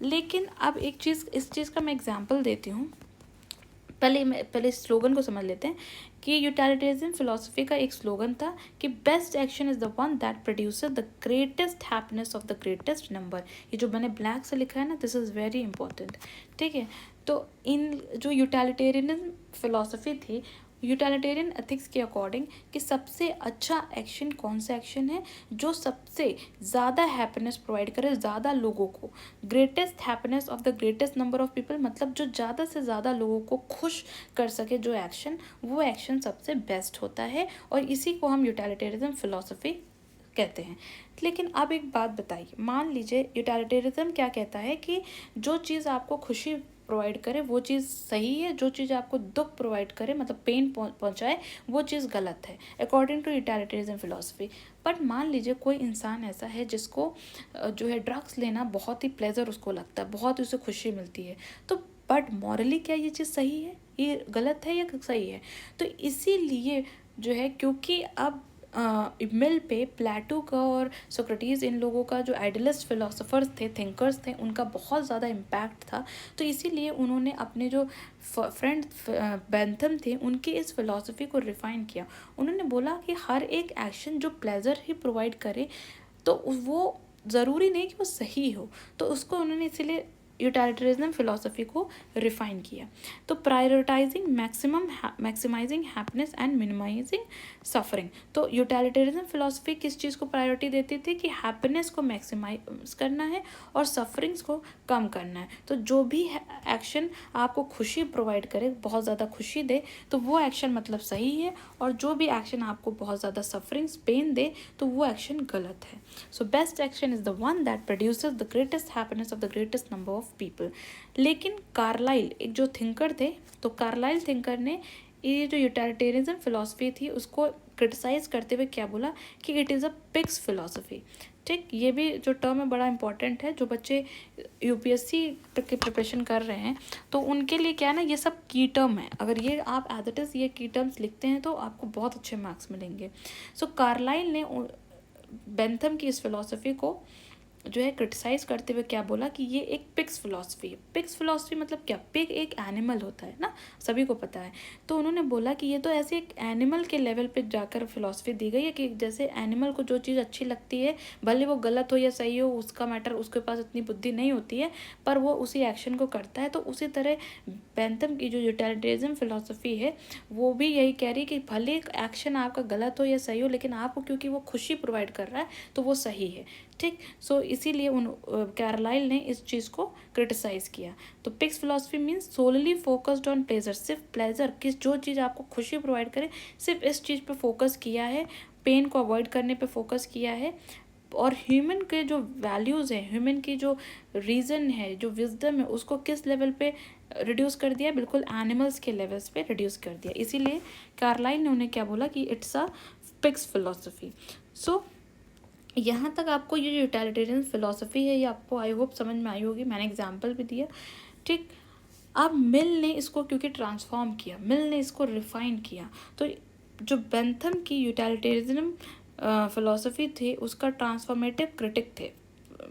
लेकिन अब एक चीज़, इस चीज़ का मैं एग्जाम्पल देती हूँ। पहले स्लोगन को समझ लेते हैं कि यूटिलिटेरियन फिलोसफी का एक स्लोगन था कि best action is the one that produces the greatest happiness of the greatest number. ये जो मैंने ब्लैक से लिखा है ना, दिस इज़ वेरी इंपॉर्टेंट, ठीक है। तो इन जो यूटिलिटेरियन फिलोसफी थी, यूटिलिटेरियन एथिक्स के अकॉर्डिंग, कि सबसे अच्छा एक्शन कौन सा एक्शन है जो सबसे ज़्यादा हैप्पीनेस प्रोवाइड करे ज़्यादा लोगों को, greatest happiness of the greatest number of people, मतलब जो ज़्यादा से ज़्यादा लोगों को खुश कर सके जो एक्शन, वो एक्शन सबसे बेस्ट होता है, और इसी को हम यूटिलिटेरिज्म फिलोसफी कहते हैं। लेकिन अब एक बात बताइए, मान लीजिए यूटिलिटेरिज्म क्या कहता है कि जो चीज़ आपको खुशी प्रोवाइड करे वो चीज़ सही है, जो चीज़ आपको दुख प्रोवाइड करे, मतलब पेन पहुंचाए, वो चीज़ गलत है अकॉर्डिंग टू यूटिलिटेरिज्म फिलोसफी। बट मान लीजिए कोई इंसान ऐसा है जिसको जो है ड्रग्स लेना बहुत ही प्लेजर उसको लगता है, बहुत उसे खुशी मिलती है, तो बट मॉरली क्या ये चीज़ सही है, ये गलत है या सही है? तो इसीलिए जो है, क्योंकि अब मिल पे प्लेटो का और सोक्रेटिस, इन लोगों का जो आइडियलिस्ट फिलोसोफर्स थे, थिंकर्स थे, उनका बहुत ज़्यादा इम्पैक्ट था। तो इसीलिए उन्होंने अपने जो फ्रेंड बेंथम थे उनकी इस फिलॉसफी को रिफाइन किया। उन्होंने बोला कि हर एक एक्शन जो प्लेजर ही प्रोवाइड करे तो वो ज़रूरी नहीं कि वो सही हो, तो उसको उन्होंने इसीलिए यूटिलिटेरिज्म फिलोसफी को रिफाइन किया। तो prioritising maximising happiness and minimising suffering. तो यूटिलिटेरिज्म फिलोसफी किस चीज़ को प्रायोरिटी देती थी कि हैप्पीनेस को मैक्सिमाइज करना है और सफरिंग्स को कम करना है। तो जो भी एक्शन आपको खुशी प्रोवाइड करे, बहुत ज़्यादा खुशी दे, तो वो एक्शन मतलब सही है, और जो भी एक्शन आपको बहुत ज़्यादा सफरिंग्स पेन दे तो वो एक्शन गलत है। So best action is the one that produces the greatest happiness of the greatest number of people. लेकिन कार्लाइल एक जो थिंकर थे, तो कार्लाइल थिंकर ने ये जो यूटिलिटेरिज्म फिलॉसफी थी उसको क्रिटिसाइज करते हुए क्या बोला कि it is a pigs philosophy. ठीक, ये भी जो टर्म है बड़ा इंपॉर्टेंट है। जो बच्चे यूपीएससी की प्रिपरेशन कर रहे हैं तो उनके लिए क्या है ना, ये सब की टर्म है। अगर ये आप एज इट इज़ ये की टर्म्स लिखते हैं तो आपको बहुत अच्छे मार्क्स मिलेंगे। सो कार्लाइल ने बेंथम की इस फिलॉसफी को जो है क्रिटिसाइज करते हुए क्या बोला कि ये एक पिग्स फिलॉसफी है। पिग्स फिलॉसफी मतलब क्या, पिग एक एनिमल होता है ना, सभी को पता है। तो उन्होंने बोला कि ये तो ऐसे एक एनिमल के लेवल पे जाकर फिलॉसफी दी गई है कि जैसे एनिमल को जो चीज़ अच्छी लगती है, भले वो गलत हो या सही हो उसका मैटर, उसके पास इतनी बुद्धि नहीं होती है, पर वो उसी एक्शन को करता है। तो उसी तरह बेंथम की जो यूटिलिटेरिज्म फिलॉसफी है वो भी यही कह रही है कि भले एक्शन आपका गलत हो या सही हो, लेकिन आपको क्योंकि वो खुशी प्रोवाइड कर रहा है तो वो सही है। ठीक, सो इसीलिए उन कार्लाइल ने इस चीज़ को क्रिटिसाइज किया। तो pigs philosophy means solely focused on pleasure, सिर्फ प्लेजर, किस जो चीज़ आपको खुशी प्रोवाइड करे सिर्फ इस चीज़ पे फोकस किया है, पेन को अवॉइड करने पे फोकस किया है। और ह्यूमन के जो वैल्यूज़ हैं, ह्यूमन की जो रीज़न है, जो विजडम है, उसको किस लेवल पे रिड्यूस कर दिया, बिल्कुल एनिमल्स के लेवल्स पे रिड्यूस कर दिया। इसीलिए कार्लाइल ने उन्हें क्या बोला कि इट्स अ पिग्स फिलॉसफी। सो यहाँ तक आपको ये जो यूटिलिटेरियन फिलॉसफी है ये आपको आई होप समझ में आई होगी, मैंने एग्जांपल भी दिया। ठीक, अब मिल ने इसको क्योंकि ट्रांसफॉर्म किया, मिल ने इसको रिफाइन किया, तो जो बेंथम की यूटिलिटेरियन फिलॉसफी थी उसका ट्रांसफॉर्मेटिव क्रिटिक थे।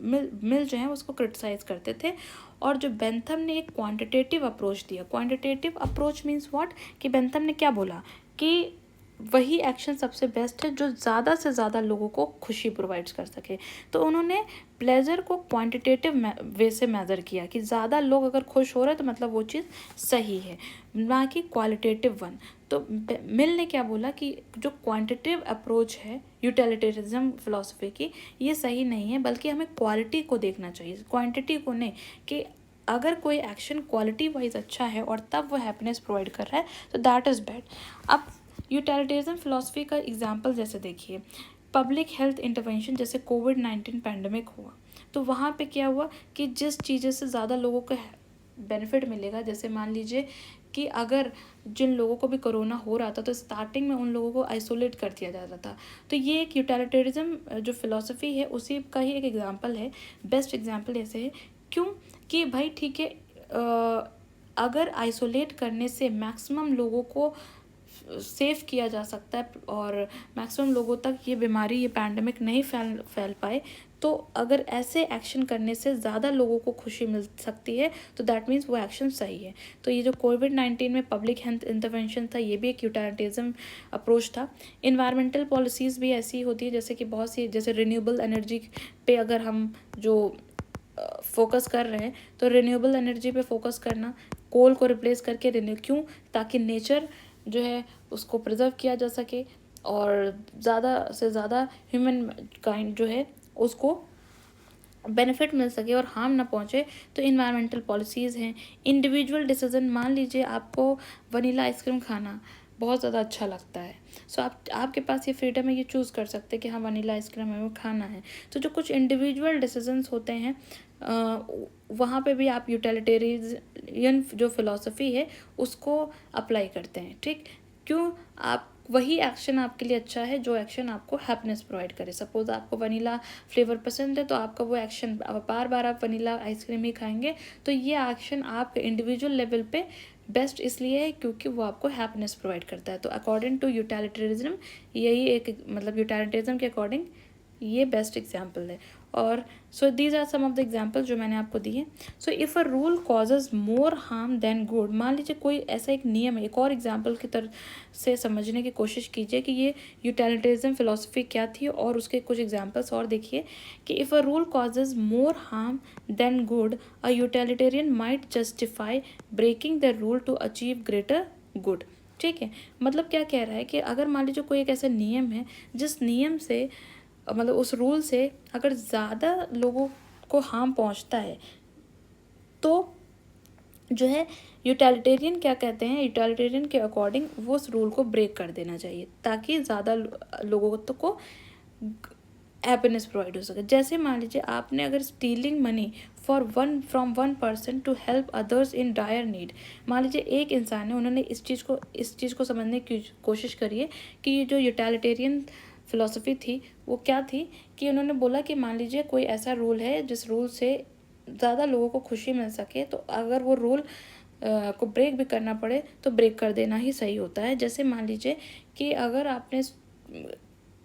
मिल जो है उसको क्रिटिसाइज करते थे। और जो बेंथम ने एक क्वांटिटेटिव अप्रोच दिया। क्वांटिटेटिव अप्रोच मीन्स व्हाट, कि बेंथम ने क्या बोला कि वही एक्शन सबसे बेस्ट है जो ज़्यादा से ज़्यादा लोगों को खुशी प्रोवाइड कर सके। तो उन्होंने प्लेजर को क्वांटिटेटिव वे से मेज़र किया कि ज़्यादा लोग अगर खुश हो रहे हैं तो मतलब वो चीज़ सही है, ना कि क्वालिटेटिव वन। तो मिल ने क्या बोला कि जो क्वांटिटेटिव अप्रोच है यूटिलिटेरिज्म फिलॉसफी की, ये सही नहीं है, बल्कि हमें क्वालिटी को देखना चाहिए, क्वांटिटी को नहीं। कि अगर कोई एक्शन क्वालिटी वाइज अच्छा है और तब वो हैप्पीनेस प्रोवाइड कर रहा है तो दैट इज़ बैड। अब यूटिलिटेरिज्म फिलॉसफी का एग्जांपल जैसे देखिए, पब्लिक हेल्थ इंटरवेंशन, जैसे कोविड-19 पैंडमिक हुआ, तो वहाँ पे क्या हुआ कि जिस चीज़ें से ज़्यादा लोगों को बेनिफिट मिलेगा, जैसे मान लीजिए कि अगर जिन लोगों को भी कोरोना हो रहा था तो स्टार्टिंग में उन लोगों को आइसोलेट कर दिया जाता था। तो ये एक यूटिलिटेरिज्म जो फिलॉसफी है उसी का ही एक एग्जांपल है। बेस्ट एग्जांपल ऐसे है, क्यों कि भाई ठीक है, अगर आइसोलेट करने से मैक्सिमम लोगों को सेफ किया जा सकता है और मैक्सिमम लोगों तक ये बीमारी, ये पैंडमिक नहीं फैल पाए, तो अगर ऐसे एक्शन करने से ज़्यादा लोगों को खुशी मिल सकती है तो दैट मीन्स वो एक्शन सही है। तो ये जो कोविड-19 में पब्लिक हेल्थ इंटरवेंशन था ये भी एक यूटिलिटेरिज्म अप्रोच था। इन्वायरमेंटल पॉलिसीज़ भी ऐसी होती है, जैसे कि बहुत सी, जैसे रिन्यूएबल एनर्जी पे अगर हम जो फोकस कर रहे हैं तो रिन्यूएबल एनर्जी पे फोकस करना, कोल को रिप्लेस करके क्यों, ताकि नेचर जो है उसको प्रिजर्व किया जा सके और ज़्यादा से ज़्यादा ह्यूमन काइंड जो है उसको बेनिफिट मिल सके और हार्म ना पहुँचे। तो इन्वायरमेंटल पॉलिसीज़ हैं। इंडिविजुअल डिसीजन, मान लीजिए आपको वनीला आइसक्रीम खाना बहुत ज़्यादा अच्छा लगता है, सो आपके पास ये फ्रीडम है, ये चूज़ कर सकते हैं कि हाँ वनीला आइसक्रीम हमें खाना है। तो जो कुछ इंडिविजुअल डिसीजंस होते हैं वहाँ पे भी आप यूटिलिटेरियन जो फिलॉसफी है उसको अप्लाई करते हैं। ठीक, क्यों, आप वही एक्शन आपके लिए अच्छा है जो एक्शन आपको हैप्पीनेस प्रोवाइड करे। सपोज आपको वनीला फ्लेवर पसंद है तो आपका वो एक्शन, बार बार आप वनीला आइसक्रीम ही खाएंगे, तो ये एक्शन आप इंडिविजुअल लेवल पे बेस्ट इसलिए है क्योंकि वो आपको हैप्पीनेस प्रोवाइड करता है। तो अकॉर्डिंग टू यूटिलिटेरिज्म यही एक मतलब यूटिलिटेरिज्म के अकॉर्डिंग ये बेस्ट एग्जाम्पल है। और so these are some of the example जो मैंने आपको दिए। So if a rule causes more harm than good, मान लीजिए कोई ऐसा एक नियम है, एक और एग्जाम्पल की तरह से समझने की कोशिश कीजिए कि ये यूटिलिटेरिज्म फिलोसफी क्या थी, और उसके कुछ एग्जाम्पल्स और देखिए कि if a rule causes more harm than good a utilitarian might justify breaking the rule to achieve greater good. ठीक है, मतलब क्या कह रहा है कि अगर मान लीजिए कोई एक ऐसा नियम है जिस नियम से मतलब उस रूल से अगर ज़्यादा लोगों को हार्म पहुंचता है तो जो है यूटिलिटेरियन क्या कहते हैं, यूटिलिटेरियन के अकॉर्डिंग वो उस रूल को ब्रेक कर देना चाहिए ताकि ज़्यादा लोगों को हैप्पीनेस प्रोवाइड हो सके। जैसे मान लीजिए आपने अगर stealing money from one person to help others in dire need, मान लीजिए एक इंसान है, उन्होंने इस चीज़ को समझने की कोशिश करी है कि ये जो यूटिलिटेरियन फिलॉसफी थी वो क्या थी, कि उन्होंने बोला कि मान लीजिए कोई ऐसा रूल है जिस रूल से ज़्यादा लोगों को खुशी मिल सके, तो अगर वो रूल को ब्रेक भी करना पड़े तो ब्रेक कर देना ही सही होता है। जैसे मान लीजिए कि अगर आपने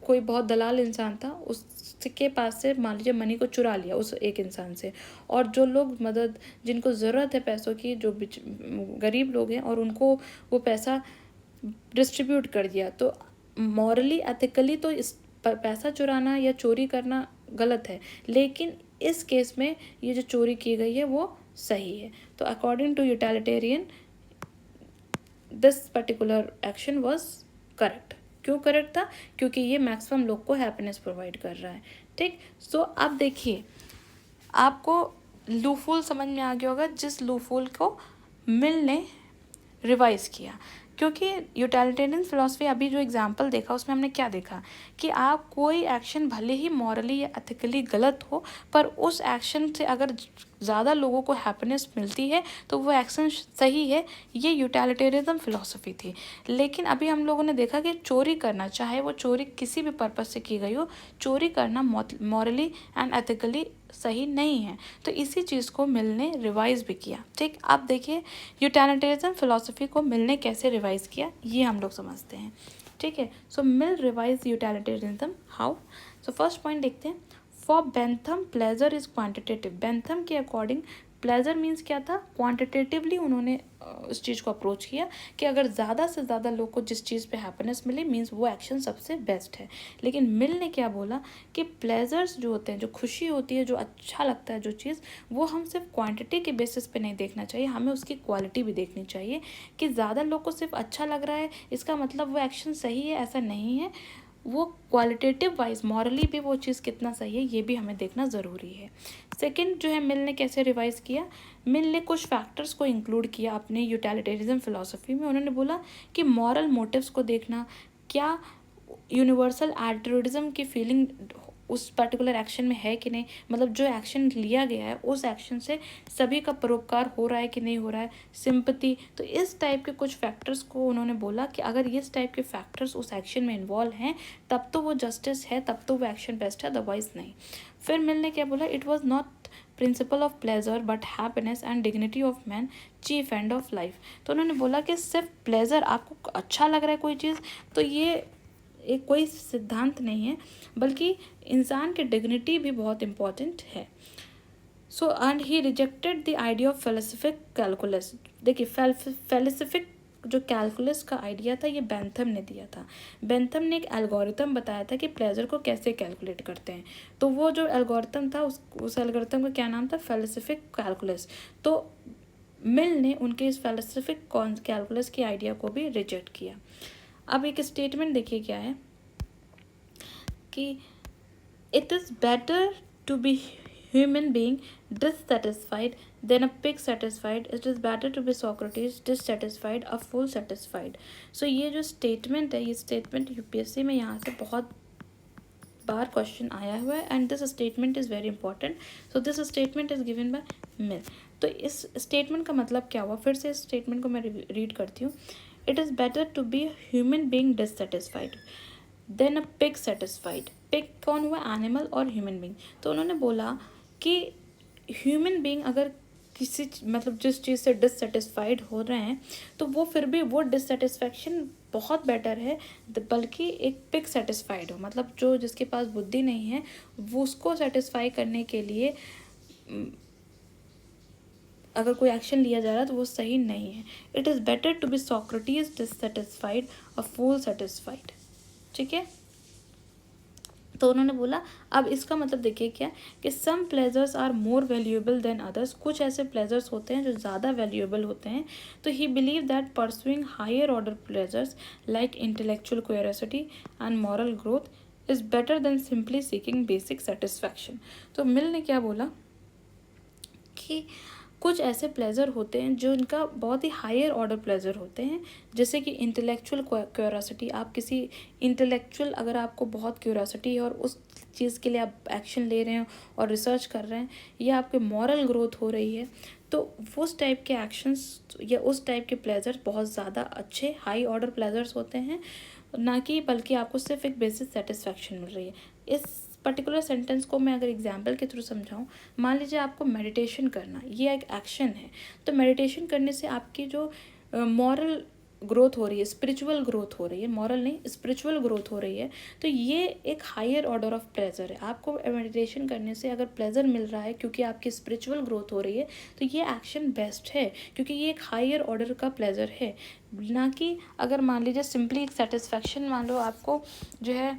कोई बहुत दलाल इंसान था, उसके पास से मान लीजिए मनी को चुरा लिया उस एक इंसान से, और जो लोग मदद जिनको ज़रूरत है पैसों की, जो गरीब लोग हैं, और उनको वो पैसा डिस्ट्रीब्यूट कर दिया, तो मॉरली एथिकली तो इस पैसा चुराना या चोरी करना गलत है, लेकिन इस केस में ये जो चोरी की गई है वो सही है। तो according to utilitarian this particular action was correct. क्यों करेक्ट था? क्योंकि ये मैक्सिमम लोग को हैप्पीनेस प्रोवाइड कर रहा है। ठीक, सो अब देखिए आपको लूफूल समझ में आ गया होगा, जिस लूफूल को मिल ने रिवाइज किया। क्योंकि यूटिलिटेरियन फिलॉसफी अभी जो एग्जांपल देखा उसमें हमने क्या देखा कि आप कोई एक्शन भले ही मॉरली या एथिकली गलत हो, पर उस एक्शन से अगर ज़्यादा लोगों को हैप्पीनेस मिलती है तो वो एक्शन सही है। ये यूटिलिटेरियन फिलॉसफी थी। लेकिन अभी हम लोगों ने देखा कि चोरी करना, चाहे वो चोरी किसी भी पर्पज़ से की गई हो, चोरी करना मॉरली एंड एथिकली सही नहीं है। तो इसी चीज़ को मिल ने रिवाइज भी किया। ठीक, आप देखिए यूटिलिटेरियन फिलॉसफी को मिल ने कैसे रिवाइज किया ये हम लोग समझते हैं। ठीक है, so Mill revise utilitarianism how. So first point देखते हैं, for Bentham pleasure is quantitative. Bentham के अकॉर्डिंग प्लेजर मीन्स क्या था, क्वांटिटेटिवली उन्होंने इस चीज़ को अप्रोच किया कि अगर ज़्यादा से ज़्यादा लोग को जिस चीज़ पे हैप्पीनेस मिले मीन्स वो एक्शन सबसे बेस्ट है। लेकिन मिल ने क्या बोला कि प्लेजर्स जो होते हैं, जो खुशी होती है, जो अच्छा लगता है जो चीज़, वो हम सिर्फ क्वांटिटी के बेसिस पे नहीं देखना चाहिए, हमें उसकी क्वालिटी भी देखनी चाहिए। कि ज़्यादा लोग को सिर्फ अच्छा लग रहा है इसका मतलब वो एक्शन सही है, ऐसा नहीं है। वो क्वालिटेटिव वाइज मॉरली भी वो चीज़ कितना सही है ये भी हमें देखना ज़रूरी है। सेकंड जो है मिल ने कैसे रिवाइज किया, मिल ने कुछ फैक्टर्स को इंक्लूड किया अपने यूटिलिटेरियनिज्म फिलॉसफी में। उन्होंने बोला कि मॉरल मोटिव्स को देखना, क्या यूनिवर्सल एल्ट्रुइज्म की फीलिंग उस पर्टिकुलर एक्शन में है कि नहीं, मतलब जो एक्शन लिया गया है उस एक्शन से सभी का परोपकार हो रहा है कि नहीं हो रहा है, सिंपैथी। तो इस टाइप के कुछ फैक्टर्स को उन्होंने बोला कि अगर इस टाइप के फैक्टर्स उस एक्शन में इन्वॉल्व हैं तब तो वो जस्टिस है, तब तो वो एक्शन बेस्ट है, अदरवाइज नहीं। फिर मिल ने क्या बोला, it was not principle of pleasure but happiness and dignity of man cheap end of life. तो उन्होंने बोला कि सिर्फ प्लेजर, आपको अच्छा लग रहा है कोई चीज़, तो ये एक कोई सिद्धांत नहीं है, बल्कि इंसान की डिग्निटी भी बहुत इम्पॉर्टेंट है। So and he rejected the idea of फेलिसिफिक calculus. देखिए फेलिसिफिक जो कैलकुलस का आइडिया था ये बेंथम ने दिया था। बेंथम ने एक एल्गोरिथम बताया था कि प्लेजर को कैसे कैलकुलेट करते हैं, तो वो जो एल्गोरिथम था उस एल्गोरिथम का क्या नाम था, फेलिसिफिक कैलकुलस। तो मिल ने उनके इस फेलिसिफिक कैलकुलस के आइडिया को भी रिजेक्ट किया। अब एक स्टेटमेंट देखिए क्या है कि it is better to be human being dissatisfied than a pig satisfied. It is better to be Socrates dissatisfied a fool satisfied. So ये जो स्टेटमेंट है, ये स्टेटमेंट यूपीएससी में यहाँ से बहुत बार क्वेश्चन आया हुआ है and this statement is very important. So this statement is given by Mill. तो इस स्टेटमेंट का मतलब क्या हुआ, फिर से इस स्टेटमेंट को मैं रीड करती हूँ। It is better to be human being dissatisfied than a pig satisfied. Pig कौन हुआ, एनिमल और ह्यूमन बीइंग। तो उन्होंने बोला कि ह्यूमन बीइंग अगर किसी मतलब जिस चीज़ से डिससेटिस्फाइड हो रहे हैं, तो वो फिर भी वो डिससेटिस्फैक्शन बहुत बेटर है बल्कि एक पिग सेटिस्फाइड हो। मतलब जो जिसके पास बुद्धि नहीं है वो उसको सेटिस्फाई करने के लिए अगर कोई एक्शन लिया जा रहा है तो वो सही नहीं है। It is better to be Socrates dissatisfied a fool satisfied. ठीक है, तो उन्होंने बोला अब इसका मतलब देखिए क्या कि some pleasures are more valuable than others, कुछ ऐसे प्लेजर्स होते हैं जो ज़्यादा वैल्यूएबल होते हैं। तो he believe that pursuing higher order pleasures like intellectual curiosity and moral growth is better than simply seeking basic satisfaction. तो मिल ने क्या बोला कि कुछ ऐसे प्लेजर होते हैं जो इनका बहुत ही हायर ऑर्डर प्लेजर होते हैं, जैसे कि इंटेलेक्चुअल क्यूरियोसिटी। आप किसी इंटेलेक्चुअल, अगर आपको बहुत क्यूरियोसिटी है और उस चीज़ के लिए आप एक्शन ले रहे हैं और रिसर्च कर रहे हैं, या आपके मॉरल ग्रोथ हो रही है, तो उस टाइप के एक्शंस या उस टाइप के प्लेजर्स बहुत ज़्यादा अच्छे हाई ऑर्डर प्लेजर्स होते हैं, ना कि बल्कि आपको सिर्फ एक बेसिक सेटिस्फैक्शन मिल रही है। इस पर्टिकुलर सेंटेंस को मैं अगर एग्जाम्पल के थ्रू समझाऊँ, मान लीजिए आपको मेडिटेशन करना, ये एक एक्शन है। तो मेडिटेशन करने से आपकी जो मॉरल ग्रोथ हो रही है, स्पिरिचुअल ग्रोथ हो रही है, मॉरल नहीं स्पिरिचुअल ग्रोथ हो रही है, तो ये एक हायर ऑर्डर ऑफ प्लेजर है। आपको मेडिटेशन करने से अगर प्लेजर मिल रहा है क्योंकि आपकी स्पिरिचुअल ग्रोथ हो रही है, तो ये एक्शन बेस्ट है क्योंकि ये एक हायर ऑर्डर का प्लेजर है, ना कि अगर मान लीजिए सिंपली एक सेटिस्फैक्शन, मान लो आपको जो है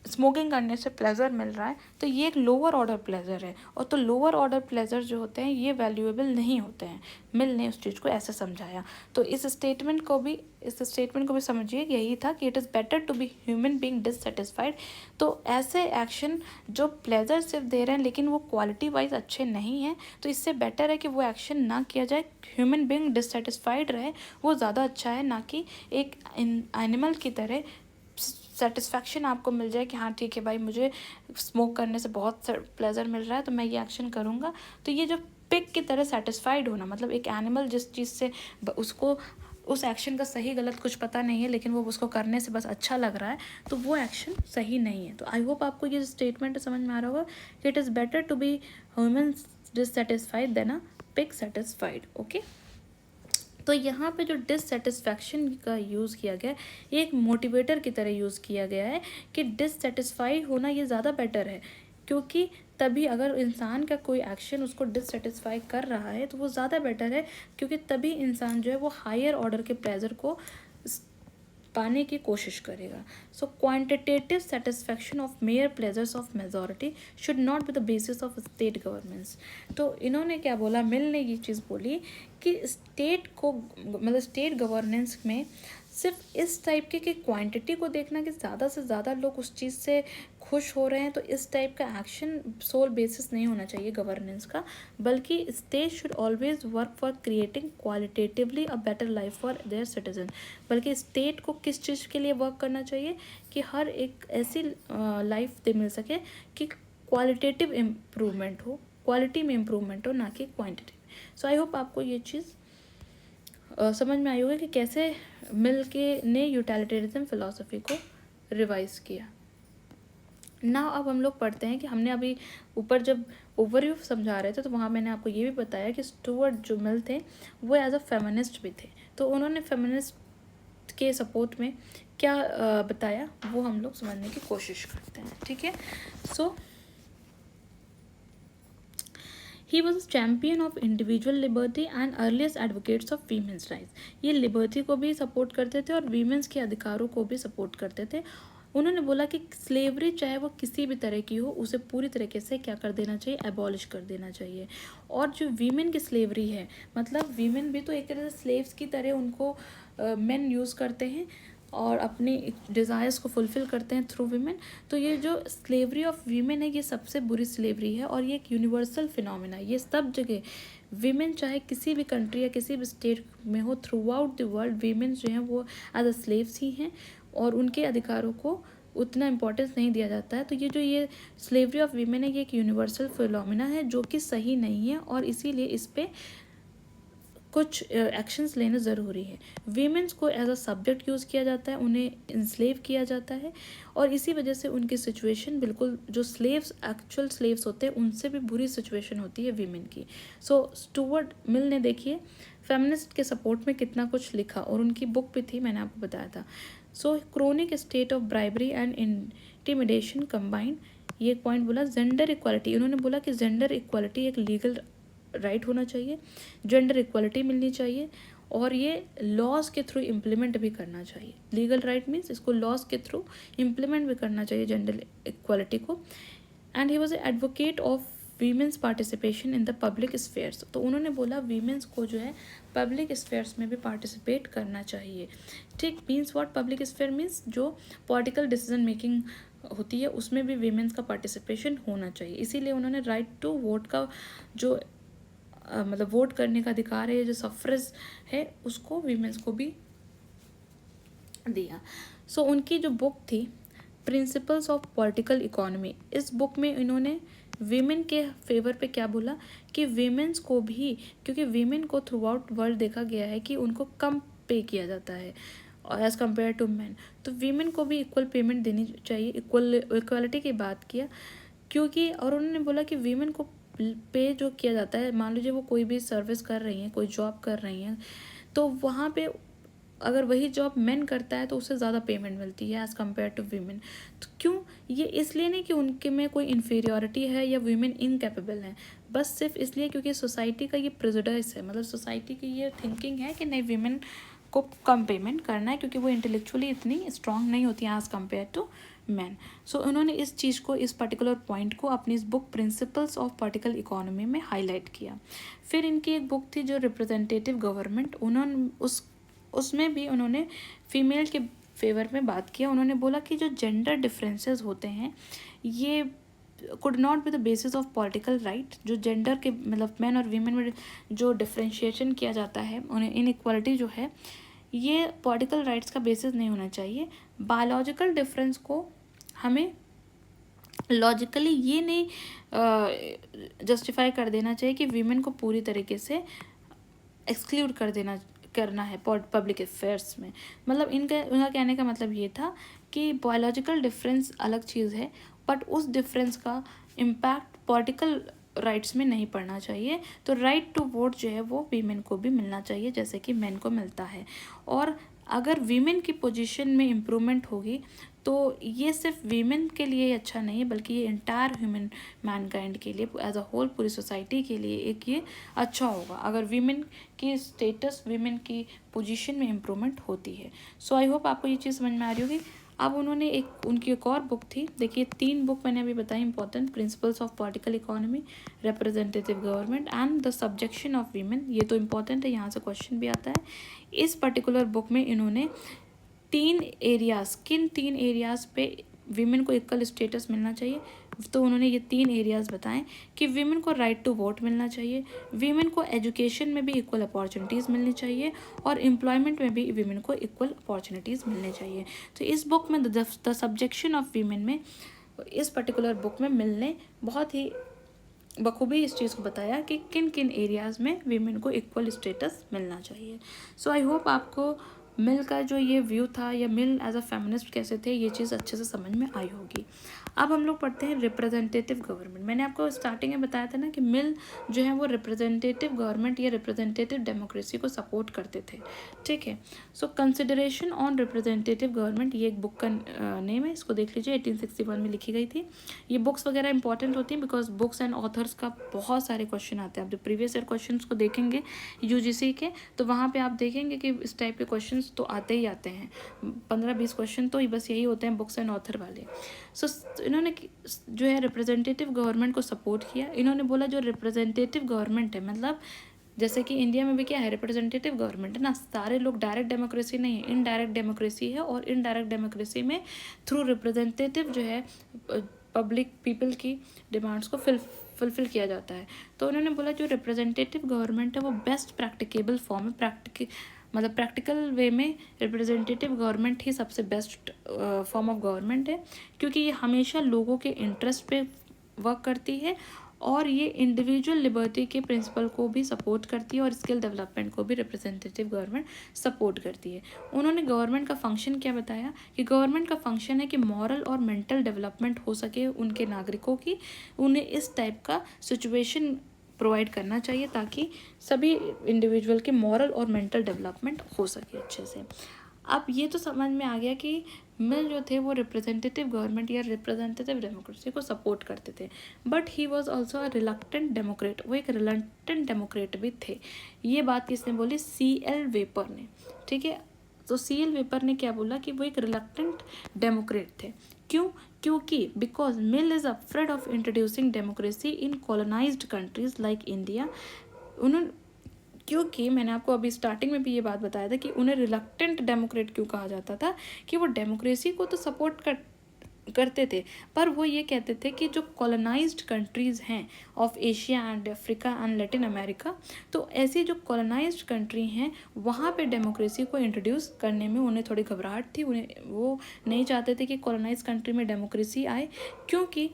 स्मोकिंग करने से प्लेजर मिल रहा है, तो ये एक लोअर ऑर्डर प्लेजर है। और तो लोअर ऑर्डर प्लेजर जो होते हैं ये वैल्यूएबल नहीं होते हैं। मिल ने उस चीज़ को ऐसे समझाया। तो इस स्टेटमेंट को भी समझिए, यही था कि it is better to be human being dissatisfied. तो ऐसे एक्शन जो प्लेजर सिर्फ दे रहे हैं लेकिन वो क्वालिटी वाइज अच्छे नहीं हैं, तो इससे बेटर है कि वो एक्शन ना किया जाए, ह्यूमन बीइंग डिससेटिस्फाइड रहे, वो ज़्यादा अच्छा है, ना कि एक एनिमल की तरह सेटिस्फैक्शन आपको मिल जाए कि हाँ ठीक है भाई, मुझे स्मोक करने से बहुत प्लेजर मिल रहा है तो मैं ये एक्शन करूँगा। तो ये जो पिग की तरह सेटिस्फाइड होना, मतलब एक एनिमल जिस चीज़ से उसको उस एक्शन का सही गलत कुछ पता नहीं है लेकिन वो उसको करने से बस अच्छा लग रहा है, तो वो एक्शन सही नहीं है। तो आई होप आपको ये स्टेटमेंट समझ में आ रहा होगा कि it is better to be human dissatisfied than a pig satisfied. Okay, तो यहाँ पे जो डिससेटिस्फैक्शन का यूज़ किया गया है, ये एक मोटिवेटर की तरह यूज़ किया गया है कि डिससेटिस्फाई होना ये ज़्यादा बेटर है, क्योंकि तभी अगर इंसान का कोई एक्शन उसको डिससेटिस्फाई कर रहा है तो वो ज़्यादा बेटर है, क्योंकि तभी इंसान जो है वो हायर ऑर्डर के प्लेजर को पाने की कोशिश करेगा। So quantitative satisfaction of mere pleasures of majority should not be the basis of state governance. तो इन्होंने क्या बोला, मिल ने ये चीज़ बोली कि स्टेट को, मतलब स्टेट गवर्नेंस में सिर्फ इस टाइप के कि क्वांटिटी को देखना कि ज़्यादा से ज़्यादा लोग उस चीज़ से खुश हो रहे हैं, तो इस टाइप का एक्शन सोल बेसिस नहीं होना चाहिए गवर्नेंस का, बल्कि state should always work for creating qualitatively a better life for their citizen. बल्कि स्टेट को किस चीज़ के लिए वर्क करना चाहिए कि हर एक ऐसी लाइफ दे मिल सके कि क्वालिटेटिव इम्प्रूवमेंट हो, क्वालिटी में इम्प्रूवमेंट हो, ना कि क्वांटिटी में। सो आई होप आपको ये चीज़ समझ में आई होगी कि कैसे मिल के ने यूटिलिटेरिज्म फिलॉसफी को रिवाइज किया ना। अब हम लोग पढ़ते हैं कि हमने अभी ऊपर जब ओवरव्यू समझा रहे थे तो वहाँ मैंने आपको ये भी बताया कि स्टुअर्ट जो मिल थे वो एज अ फेमिनिस्ट भी थे, तो उन्होंने फेमिनिस्ट के सपोर्ट में क्या बताया वो हम लोग समझने की कोशिश करते हैं। ठीक है, so he was champion of individual liberty and earliest advocates of women's rights. ये लिबर्टी को भी सपोर्ट करते थे और वीमेंस के अधिकारों को भी सपोर्ट करते थे। उन्होंने बोला कि स्लेवरी चाहे वो किसी भी तरह की हो, उसे पूरी तरीके से क्या कर देना चाहिए, एबॉलिश कर देना चाहिए। और जो वीमेन की स्लेवरी है, मतलब वीमेन भी तो एक तरह से स्लेव्स की तरह उनको मेन यूज़ करते हैं और अपनी डिज़ायर्स को फुलफ़िल करते हैं थ्रू वीमेन। तो ये जो स्लेवरी ऑफ वीमेन है ये सबसे बुरी स्लेवरी है और ये एक यूनिवर्सल फिनोमेना है। ये सब जगह वीमेन चाहे किसी भी कंट्री या किसी भी स्टेट में हो, through out the world women जो हैं वो एज अ स्लेव्स ही हैं और उनके अधिकारों को उतना इम्पोर्टेंस नहीं दिया जाता है। तो ये स्लेवरी ऑफ वीमेन है, ये एक यूनिवर्सल फिनोमेना है जो कि सही नहीं है और इसीलिए इस पर कुछ एक्शंस लेने ज़रूरी है। वीमेंस को एज अ सब्जेक्ट यूज़ किया जाता है, उन्हें इंस्लेव किया जाता है, और इसी वजह से उनकी सिचुएशन बिल्कुल जो स्लेव्स एक्चुअल स्लेव्स होते हैं उनसे भी बुरी सिचुएशन होती है वीमेन की। सो स्टुअर्ट मिल ने देखिए फेमिनिस्ट के सपोर्ट में कितना कुछ लिखा, और उनकी बुक भी थी, मैंने आपको बताया था। So chronic state of bribery and intimidation combined, ये एक पॉइंट बोला। जेंडर इक्वालिटी, उन्होंने बोला कि जेंडर इक्वालिटी एक लीगल राइट होना चाहिए, जेंडर इक्वालिटी मिलनी चाहिए, और ये लॉज के थ्रू इम्प्लीमेंट भी करना चाहिए। लीगल राइट मीन्स इसको लॉज के थ्रू इम्प्लीमेंट भी करना चाहिए जेंडर इक्वालिटी को। And he was advocate of women's participation in the public spheres, तो उन्होंने बोला वीमेंस को जो है पब्लिक स्फेयर्स में भी पार्टिसिपेट करना चाहिए। ठीक, means what public sphere means जो पॉलिटिकल डिसीजन मेकिंग होती है उसमें भी वीमेंस का पार्टिसिपेशन होना चाहिए। इसीलिए उन्होंने राइट टू वोट का जो मतलब वोट करने का अधिकार है, जो सफ्रेज है, उसको वीमेंस को भी दिया। सो उनकी जो बुक थी प्रिंसिपल्स ऑफ पॉलिटिकल इकोनॉमी, इस बुक में इन्होंने वीमेन के फेवर पे क्या बोला कि वीमेंस को भी, क्योंकि वीमेन को थ्रू आउट वर्ल्ड देखा गया है कि उनको कम पे किया जाता है एज़ कम्पेयर टू मैन, तो वीमेन को भी इक्वल पेमेंट देनी चाहिए। इक्वालिटी की बात किया, क्योंकि और उन्होंने बोला कि वीमेन को पे जो किया जाता है, मान लीजिए वो कोई भी सर्विस कर रही हैं, कोई जॉब कर रही हैं, तो वहाँ पे अगर वही जॉब मेन करता है तो उससे ज़्यादा पेमेंट मिलती है एज़ कम्पेयर टू वीमेन। तो क्यों? ये इसलिए नहीं कि उनके में कोई इन्फीरियॉरिटी है या वीमेन इनकेपेबल हैं, बस सिर्फ इसलिए क्योंकि सोसाइटी का ये प्रेजुडिस है, मतलब सोसाइटी की ये थिंकिंग है कि नहीं वीमेन को कम पेमेंट करना है क्योंकि वो इंटेलेक्चुअली इतनी स्ट्रांग नहीं होती हैं एज़ कम्पेयर टू मैन। सो उन्होंने इस चीज़ को, इस पर्टिकुलर पॉइंट को अपनी इस book principles of political economy में हाईलाइट किया। फिर इनकी एक बुक थी जो रिप्रेजेंटेटिव गवर्नमेंट, उन्होंने उसमें भी उन्होंने फीमेल के फेवर में बात किया। उन्होंने बोला कि जो जेंडर डिफरेंसेस होते हैं ये could not be the basis of political right, जो जेंडर के मतलब मैन और वीमेन में जो डिफ्रेंशिएशन किया जाता है, उन्हें इनइक्वालिटी जो है, ये पॉलिटिकल राइट्स का बेसिस नहीं होना चाहिए। बायोलॉजिकल डिफरेंस को हमें लॉजिकली ये नहीं जस्टिफाई कर देना चाहिए कि वीमेन को पूरी तरीके से एक्सक्लूड करना है पब्लिक अफेयर्स में। मतलब उनका कहने का मतलब ये था कि बायोलॉजिकल डिफरेंस अलग चीज़ है, बट उस डिफरेंस का इम्पैक्ट पॉलिटिकल राइट्स में नहीं पड़ना चाहिए। तो राइट टू वोट जो है वो वीमेन को भी मिलना चाहिए जैसे कि मेन को मिलता है। और अगर वीमेन की पोजीशन में इम्प्रूवमेंट होगी तो ये सिर्फ वीमेन के लिए अच्छा नहीं है, बल्कि ये इंटायर ह्यूमन मैनकाइंड के लिए एज अ होल पूरी सोसाइटी के लिए एक ये अच्छा होगा अगर वीमेन की स्टेटस, वीमेन की पोजीशन में इम्प्रूवमेंट होती है। सो आई होप आपको ये चीज़ समझ में आ रही होगी। अब उन्होंने उनकी एक और बुक थी, देखिए 3 बुक मैंने अभी बताई important, principles of political economy, representative government and the subjection of women. ये तो इम्पॉर्टेंट है, यहाँ से क्वेश्चन भी आता है। इस पर्टिकुलर बुक में इन्होंने 3 एरियाज़, किन 3 एरियाज़ पे वीमेन को इक्वल स्टेटस मिलना चाहिए, तो उन्होंने ये 3 एरियाज़ बताएं कि वीमेन को राइट टू वोट मिलना चाहिए, वीमेन को एजुकेशन में भी इक्वल अपॉर्चुनिटीज़ मिलनी चाहिए, और एम्प्लॉयमेंट में भी वीमेन को इक्वल अपॉर्चुनिटीज़ मिलनी चाहिए। तो इस बुक में द सब्जेक्शन ऑफ वीमेन में, इस पर्टिकुलर बुक में मिलने बहुत ही बखूबी इस चीज़ को बताया कि किन किन एरियाज़ में वीमेन को इक्वल स्टेटस मिलना चाहिए। सो आई होप आपको मिल का जो ये व्यू था या मिल एज अ फेमिनिस्ट कैसे थे ये चीज़ अच्छे से समझ में आई होगी। अब हम लोग पढ़ते हैं रिप्रेजेंटेटिव गवर्नमेंट। मैंने आपको स्टार्टिंग में बताया था ना कि मिल जो है वो रिप्रेजेंटेटिव गवर्नमेंट या रिप्रेजेंटेटिव डेमोक्रेसी को सपोर्ट करते थे, ठीक है। सो कंसिडरेशन ऑन रिप्रेजेंटेटिव गवर्नमेंट, ये एक बुक का नेम है, इसको देख लीजिए, 1861 में लिखी गई थी। ये बुक्स वगैरह इंपॉर्टेंट होती हैं बिकॉज बुक्स एंड ऑथर्स का बहुत सारे क्वेश्चन आते हैं। आप जो प्रीवियस ईयर क्वेश्चन को देखेंगे यूजीसी के, तो वहाँ पर आप देखेंगे कि इस टाइप के क्वेश्चन तो आते ही आते हैं, 15-20 क्वेश्चन तो बस यही होते हैं बुक्स एंड ऑथर वाले। सो इन्होंने जो है रिप्रेजेंटेटिव गवर्नमेंट को सपोर्ट किया। इन्होंने बोला जो रिप्रेजेंटेटिव गवर्नमेंट है, मतलब जैसे कि इंडिया में भी क्या है, रिप्रेजेंटेटिव गवर्नमेंट है ना, सारे लोग, डायरेक्ट डेमोक्रेसी नहीं है, इनडायरेक्ट डेमोक्रेसी है, और इनडायरेक्ट डेमोक्रेसी में थ्रू रिप्रेजेंटेटिव जो है पब्लिक पीपल की डिमांड्स को फुलफिल किया जाता है। तो उन्होंने बोला जो रिप्रेजेंटेटिव गवर्नमेंट है वो बेस्ट प्रैक्टिकेबल फॉर्म है, मतलब प्रैक्टिकल वे में रिप्रेजेंटेटिव गवर्नमेंट ही सबसे बेस्ट फॉर्म ऑफ गवर्नमेंट है, क्योंकि ये हमेशा लोगों के इंटरेस्ट पे वर्क करती है और ये इंडिविजुअल लिबर्टी के प्रिंसिपल को भी सपोर्ट करती है और स्किल डेवलपमेंट को भी रिप्रेजेंटेटिव गवर्नमेंट सपोर्ट करती है। उन्होंने गवर्नमेंट का फंक्शन क्या बताया कि गवर्नमेंट का फंक्शन है कि मॉरल और मेंटल डेवलपमेंट हो सके उनके नागरिकों की, उन्हें इस टाइप का सिचुएशन प्रोवाइड करना चाहिए ताकि सभी इंडिविजुअल के मॉरल और मेंटल डेवलपमेंट हो सके अच्छे से। अब ये तो समझ में आ गया कि मिल जो थे वो रिप्रेजेंटेटिव गवर्नमेंट या रिप्रेजेंटेटिव डेमोक्रेसी को सपोर्ट करते थे, but he was also a reluctant Democrat, वो एक रिलक्टेंट डेमोक्रेट भी थे। ये बात किसने बोली? CL वेपर ने, ठीक है। तो CL वेपर ने क्या बोला कि वो एक रिलक्टेंट डेमोक्रेट थे। क्यों? क्योंकि because mill is afraid of introducing democracy in colonised countries like India. उन्होंने, क्योंकि मैंने आपको अभी स्टार्टिंग में भी ये बात बताया था कि उन्हें रिलक्टेंट डेमोक्रेट क्यों कहा जाता था, कि वो डेमोक्रेसी को तो सपोर्ट करते थे, पर वो ये कहते थे कि जो कॉलोनाइज्ड कंट्रीज़ हैं of Asia and Africa and Latin America, तो ऐसी जो कॉलोनाइज्ड कंट्री हैं वहाँ पे डेमोक्रेसी को इंट्रोड्यूस करने में उन्हें थोड़ी घबराहट थी। उन्हें, वो नहीं चाहते थे कि कॉलोनाइज्ड कंट्री में डेमोक्रेसी आए, क्योंकि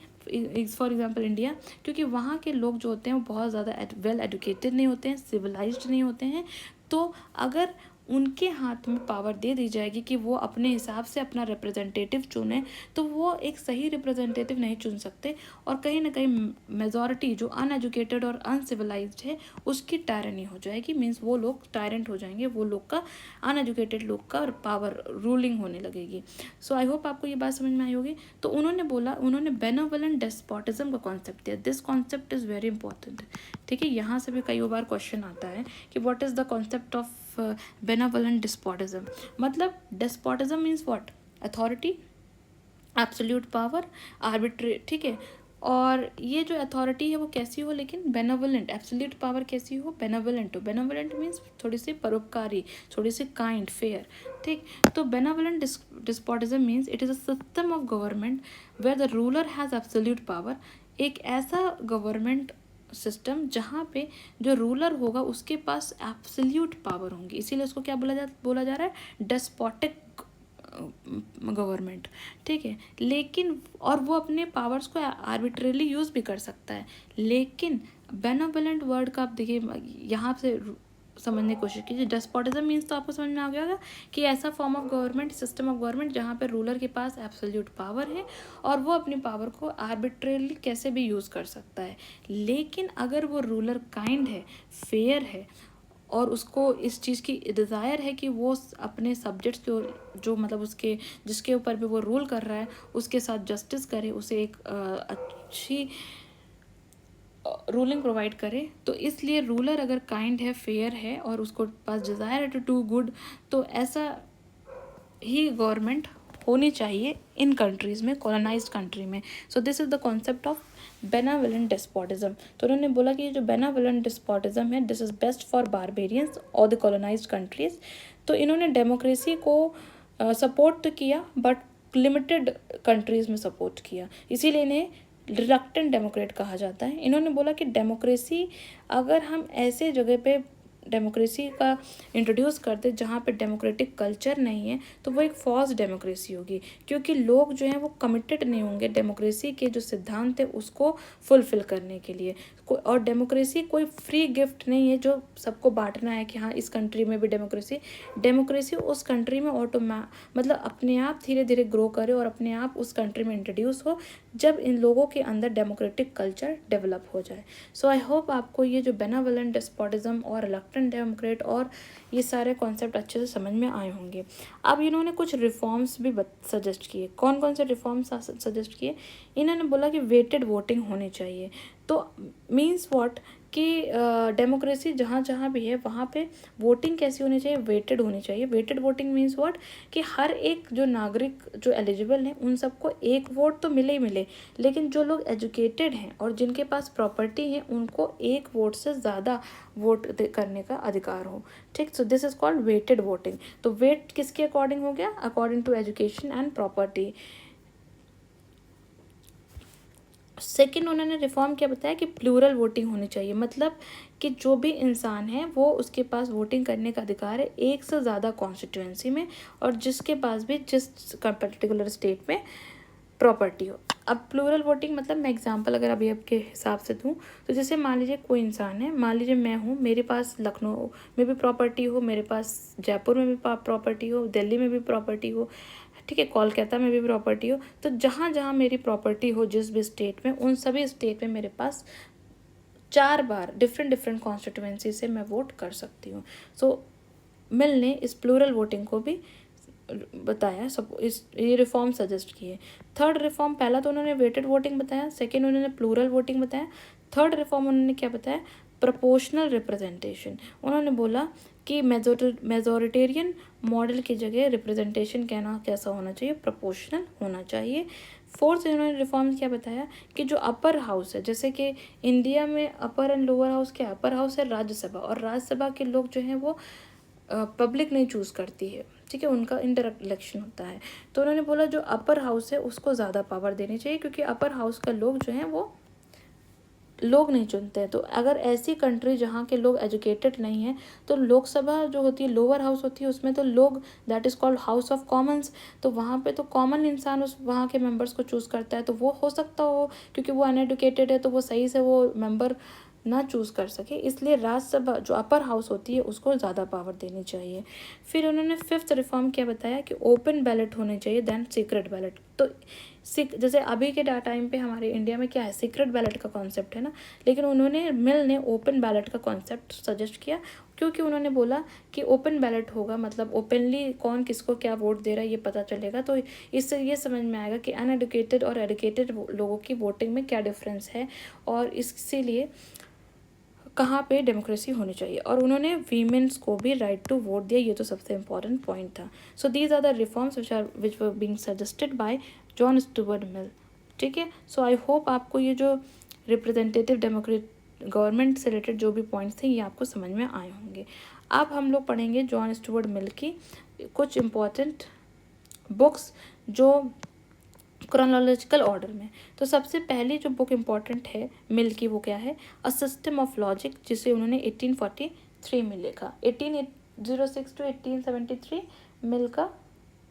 फॉर एग्जांपल इंडिया, क्योंकि वहाँ के लोग जो होते हैं वो बहुत ज़्यादा वेल एजुकेटेड नहीं होते हैं, सिविलाइज्ड नहीं होते हैं। तो अगर उनके हाथ में पावर दे दी जाएगी कि वो अपने हिसाब से अपना रिप्रेजेंटेटिव चुने, तो वो एक सही रिप्रेजेंटेटिव नहीं चुन सकते, और कहीं ना कहीं मेजॉरिटी जो अनएजुकेटेड और अनसिविलाइज्ड है उसकी टायरनी हो जाएगी। मीन्स वो लोग टायरेंट हो जाएंगे, वो लोग का, अनएजुकेटेड लोग का पावर रूलिंग होने लगेगी। सो आई होप आपको ये बात समझ में आई होगी। तो उन्होंने बोला, उन्होंने बेनेवोलेंट डेस्पोटिज्म का कॉन्सेप्ट दिया। This concept is very important, ठीक है। यहाँ से भी कई बार क्वेश्चन आता है कि what is the concept of benevolent despotism. मतलब despotism means what? Authority, absolute power, arbitrary, ठीक है। और ये जो अथॉरिटी है वो कैसी हो, लेकिन बेनेवोलेंट, एब्सोल्यूट पावर कैसी हो? बेनेवोलेंट हो। बेनेवोलेंट मीन्स थोड़ी सी परोपकारी, थोड़ी सी काइंड, फेयर, ठीक। तो benevolent despotism means it is a system of government where the ruler has absolute power. एक ऐसा गवर्नमेंट सिस्टम जहाँ पे जो रूलर होगा उसके पास एब्सोल्यूट पावर होंगी, इसीलिए उसको क्या बोला जा रहा है? डेस्पोटिक गवर्नमेंट, ठीक है। लेकिन और वो अपने पावर्स को आर्बिट्रेरली यूज़ भी कर सकता है। लेकिन बेनेवोलेंट वर्ड का आप देखिए, यहाँ से समझने की कोशिश कीजिए। डेस्पोटिज्म मीन्स तो आपको समझ में आ गया होगा कि ऐसा form of government, system of government जहाँ पे रूलर के पास एब्सोल्यूट पावर है और वो अपनी पावर को आर्बिट्रेरली कैसे भी यूज़ कर सकता है। लेकिन अगर वो रूलर काइंड है, फेयर है, और उसको इस चीज़ की डिज़ायर है कि वो अपने सब्जेक्ट्स को, जो मतलब उसके जिसके ऊपर भी वो रूल कर रहा है, उसके साथ जस्टिस करे, उसे एक अच्छी रूलिंग प्रोवाइड करे, तो इसलिए रूलर अगर काइंड है, फेयर है और उसको पास डिज़ायर है टू डू गुड, तो ऐसा ही गवर्नमेंट होनी चाहिए इन कंट्रीज़ में, कॉलोनाइज्ड कंट्री में। सो this is the concept of benevolent despotism. तो उन्होंने बोला कि ये जो बेनेवोलेंट डिस्पोटिज्म है, this is best for barbarians और द कॉलोनाइज्ड कंट्रीज़। तो इन्होंने डेमोक्रेसी को सपोर्ट तो किया, बट लिमिटेड कंट्रीज़ में सपोर्ट किया, इसीलिए इन्हें रिलक्टेंट डेमोक्रेट कहा जाता है। इन्होंने बोला कि डेमोक्रेसी, अगर हम ऐसे जगह पे डेमोक्रेसी का इंट्रोड्यूस कर दे जहाँ पे डेमोक्रेटिक कल्चर नहीं है, तो वो एक फॉल्स डेमोक्रेसी होगी, क्योंकि लोग जो हैं वो कमिटेड नहीं होंगे डेमोक्रेसी के जो सिद्धांत है उसको फुलफिल करने के लिए। और डेमोक्रेसी कोई फ्री गिफ्ट नहीं है जो सबको बांटना है कि हाँ इस कंट्री में भी डेमोक्रेसी उस कंट्री में मतलब अपने आप धीरे धीरे ग्रो करे और अपने आप उस कंट्री में इंट्रोड्यूस हो जब इन लोगों के अंदर डेमोक्रेटिक कल्चर डेवलप हो जाए। सो आई होप आपको ये जो बेनेवोलेंट डिस्पोटिज्म और रिलक्टेंट डेमोक्रेट और ये सारे कॉन्सेप्ट अच्छे से समझ में आए होंगे। अब इन्होंने कुछ रिफॉर्म्स भी सजेस्ट किए। कौन कौन से रिफॉर्म्स सजेस्ट किए? इन्होंने बोला कि वेटेड वोटिंग होनी चाहिए। तो मीन्स व्हाट कि डेमोक्रेसी जहाँ जहाँ भी है वहाँ पे वोटिंग कैसी होनी चाहिए? वेटेड होनी चाहिए। वेटेड वोटिंग मीन्स व्हाट कि हर एक जो नागरिक जो एलिजिबल हैं उन सबको एक वोट तो मिले ही मिले, लेकिन जो लोग एजुकेटेड हैं और जिनके पास प्रॉपर्टी है उनको एक वोट से ज़्यादा वोट करने का अधिकार हो, ठीक। So this is called weighted voting. तो वेट किसके अकॉर्डिंग हो गया? According to education and property. Second उन्होंने रिफॉर्म क्या बताया कि प्लूरल वोटिंग होनी चाहिए, मतलब कि जो भी इंसान है वो उसके पास वोटिंग करने का अधिकार है एक से ज़्यादा कॉन्स्टिट्यूएंसी में, और जिसके पास भी जिस पर्टिकुलर स्टेट में प्रॉपर्टी हो। अब प्लूरल वोटिंग मतलब मैं एग्जांपल अगर अभी आपके हिसाब से दूँ तो जैसे मान लीजिए कोई इंसान है, मान लीजिए मैं हूँ, मेरे पास लखनऊ में भी प्रॉपर्टी हो, मेरे पास जयपुर में भी प्रॉपर्टी हो, दिल्ली में भी प्रॉपर्टी हो, ठीक है, कोलकाता में भी प्रॉपर्टी हो, तो जहाँ जहाँ मेरी प्रॉपर्टी हो जिस भी स्टेट में, उन सभी स्टेट में मेरे पास 4 बार डिफरेंट डिफरेंट कॉन्स्टिट्यूएंसी से मैं वोट कर सकती हूँ। सो मिल ने इस प्लूरल वोटिंग को भी बताया, सब इस ये रिफॉर्म सजेस्ट किए। थर्ड रिफॉर्म, पहला तो उन्होंने वेटेड वोटिंग बताया, सेकेंड उन्होंने प्लूरल वोटिंग बताया, थर्ड रिफॉर्म उन्होंने क्या बताया, प्रोपोर्शनल रिप्रेजेंटेशन। उन्होंने बोला कि मेजोरिटेरियन मॉडल की जगह रिप्रेजेंटेशन कहना कैसा होना चाहिए, प्रोपोर्शनल होना चाहिए। फोर्थ इन्होंने रिफॉर्म क्या बताया कि जो अपर हाउस है, जैसे कि इंडिया में अपर एंड लोअर हाउस, क्या अपर हाउस है राज्यसभा, और राज्यसभा के लोग जो हैं वो पब्लिक नहीं चूज़ करती है, ठीक है, उनका इंडायरेक्ट इलेक्शन होता है। तो उन्होंने बोला जो अपर हाउस है उसको ज़्यादा पावर देनी चाहिए, क्योंकि अपर हाउस का लोग जो हैं वो लोग नहीं चुनते हैं। तो अगर ऐसी कंट्री जहाँ के लोग एजुकेटेड नहीं हैं, तो लोकसभा जो होती है, लोअर हाउस होती है, उसमें तो लोग, that is called house of Commons, तो वहाँ पे तो कॉमन इंसान उस वहाँ के मेंबर्स को चूज़ करता है। तो वो हो सकता हो क्योंकि वो अनएडुकेटेड है तो वो सही से वो मेंबर ना चूज़ कर सके, इसलिए राज्यसभा जो अपर हाउस होती है उसको ज़्यादा पावर देनी चाहिए। फिर उन्होंने फिफ्थ रिफॉर्म क्या बताया कि ओपन बैलेट होने चाहिए दैन सीक्रेट बैलेट। तो जैसे अभी के टाइम पे हमारे इंडिया में क्या है, सीक्रेट बैलेट का कॉन्सेप्ट है ना, लेकिन उन्होंने मिल ने ओपन बैलेट का कॉन्सेप्ट सजेस्ट किया, क्योंकि उन्होंने बोला कि ओपन बैलेट होगा मतलब ओपनली कौन किसको क्या वोट दे रहा है ये पता चलेगा, तो इससे ये समझ में आएगा कि अनएडुकेटेड और एडुकेटेड लोगों की वोटिंग में क्या डिफरेंस है, और इसीलिए कहाँ पे डेमोक्रेसी होनी चाहिए। और उन्होंने वीमेंस को भी राइट टू वोट दिया, ये तो सबसे इम्पॉर्टेंट पॉइंट था। So these are the reforms which were being suggested by John Stuart Mill, ठीक है। सो आई होप आपको ये जो रिप्रेजेंटेटिव डेमोक्रेट गवर्नमेंट से रिलेटेड जो भी पॉइंट्स थे ये आपको समझ में आए होंगे। अब हम लोग पढ़ेंगे जॉन स्टुअर्ट मिल की कुछ इम्पॉर्टेंट बुक्स जो क्रोनोलॉजिकल ऑर्डर में। तो सबसे पहली जो बुक इम्पॉर्टेंट है मिल की वो क्या है, अ सिस्टम ऑफ लॉजिक, जिसे उन्होंने 1843 में लिखा। 1806 टू 1873 मिल का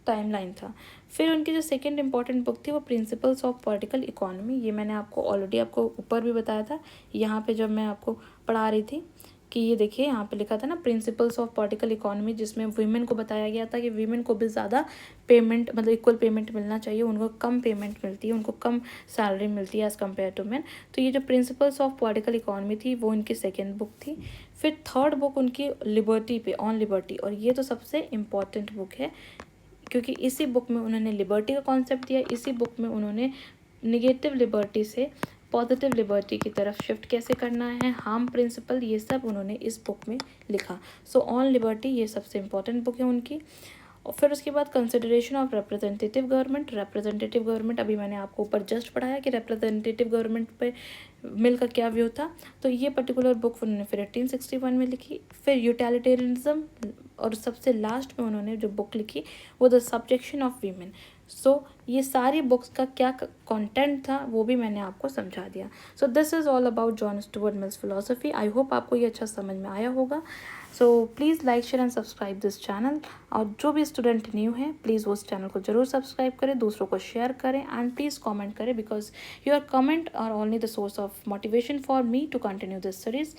टाइमलाइन था। फिर उनकी जो सेकंड इम्पॉर्टेंट बुक थी वो प्रिंसिपल्स ऑफ पॉलिटिकल इकोनॉमी, ये मैंने आपको ऑलरेडी आपको ऊपर भी बताया था यहाँ पे जब मैं आपको पढ़ा रही थी कि ये देखिए यहाँ पे लिखा था ना प्रिंसिपल्स ऑफ पॉलिटिकल इकोनॉमी, जिसमें वीमेन को बताया गया था कि वीमेन को भी ज़्यादा पेमेंट मतलब इक्वल पेमेंट मिलना चाहिए, उनको कम पेमेंट मिलती है, उनको कम सैलरी मिलती है एज़ कम्पेयर टू मैन। तो ये जो प्रिंसिपल्स ऑफ पॉलिटिकल इकोनॉमी थी वो उनकी सेकेंड बुक थी। फिर थर्ड बुक उनकी लिबर्टी पे, ऑन लिबर्टी, और ये तो सबसे इम्पॉर्टेंट बुक है क्योंकि इसी बुक में उन्होंने लिबर्टी का कॉन्सेप्ट दिया, इसी बुक में उन्होंने निगेटिव लिबर्टी से पॉजिटिव लिबर्टी की तरफ शिफ्ट कैसे करना है, हार्म प्रिंसिपल, ये सब उन्होंने इस बुक में लिखा। सो ऑन लिबर्टी ये सबसे इम्पॉर्टेंट बुक है उनकी। और फिर उसके बाद consideration of representative government. Representative government अभी मैंने आपको ऊपर जस्ट पढ़ाया कि रिप्रेजेंटेटिव गवर्नमेंट पे मिल का क्या व्यू था, तो ये पर्टिकुलर बुक उन्होंने फिर 1861 में लिखी। फिर यूटिलिटेरियनिज्म, और सबसे लास्ट में उन्होंने जो बुक लिखी वो द सब्जेक्शन ऑफ वीमेन। सो ये सारी बुक्स का क्या कंटेंट था वो भी मैंने आपको समझा दिया। सो this is all about John Stuart mills philosophy. I hope आपको ये अच्छा समझ में आया होगा। So please like share and subscribe this channel, और जो भी स्टूडेंट न्यू हैं प्लीज़ वो उस चैनल को ज़रूर सब्सक्राइब करें, दूसरों को शेयर करें, एंड प्लीज़ कमेंट करें, because your comment are only the source of motivation for me to continue this series.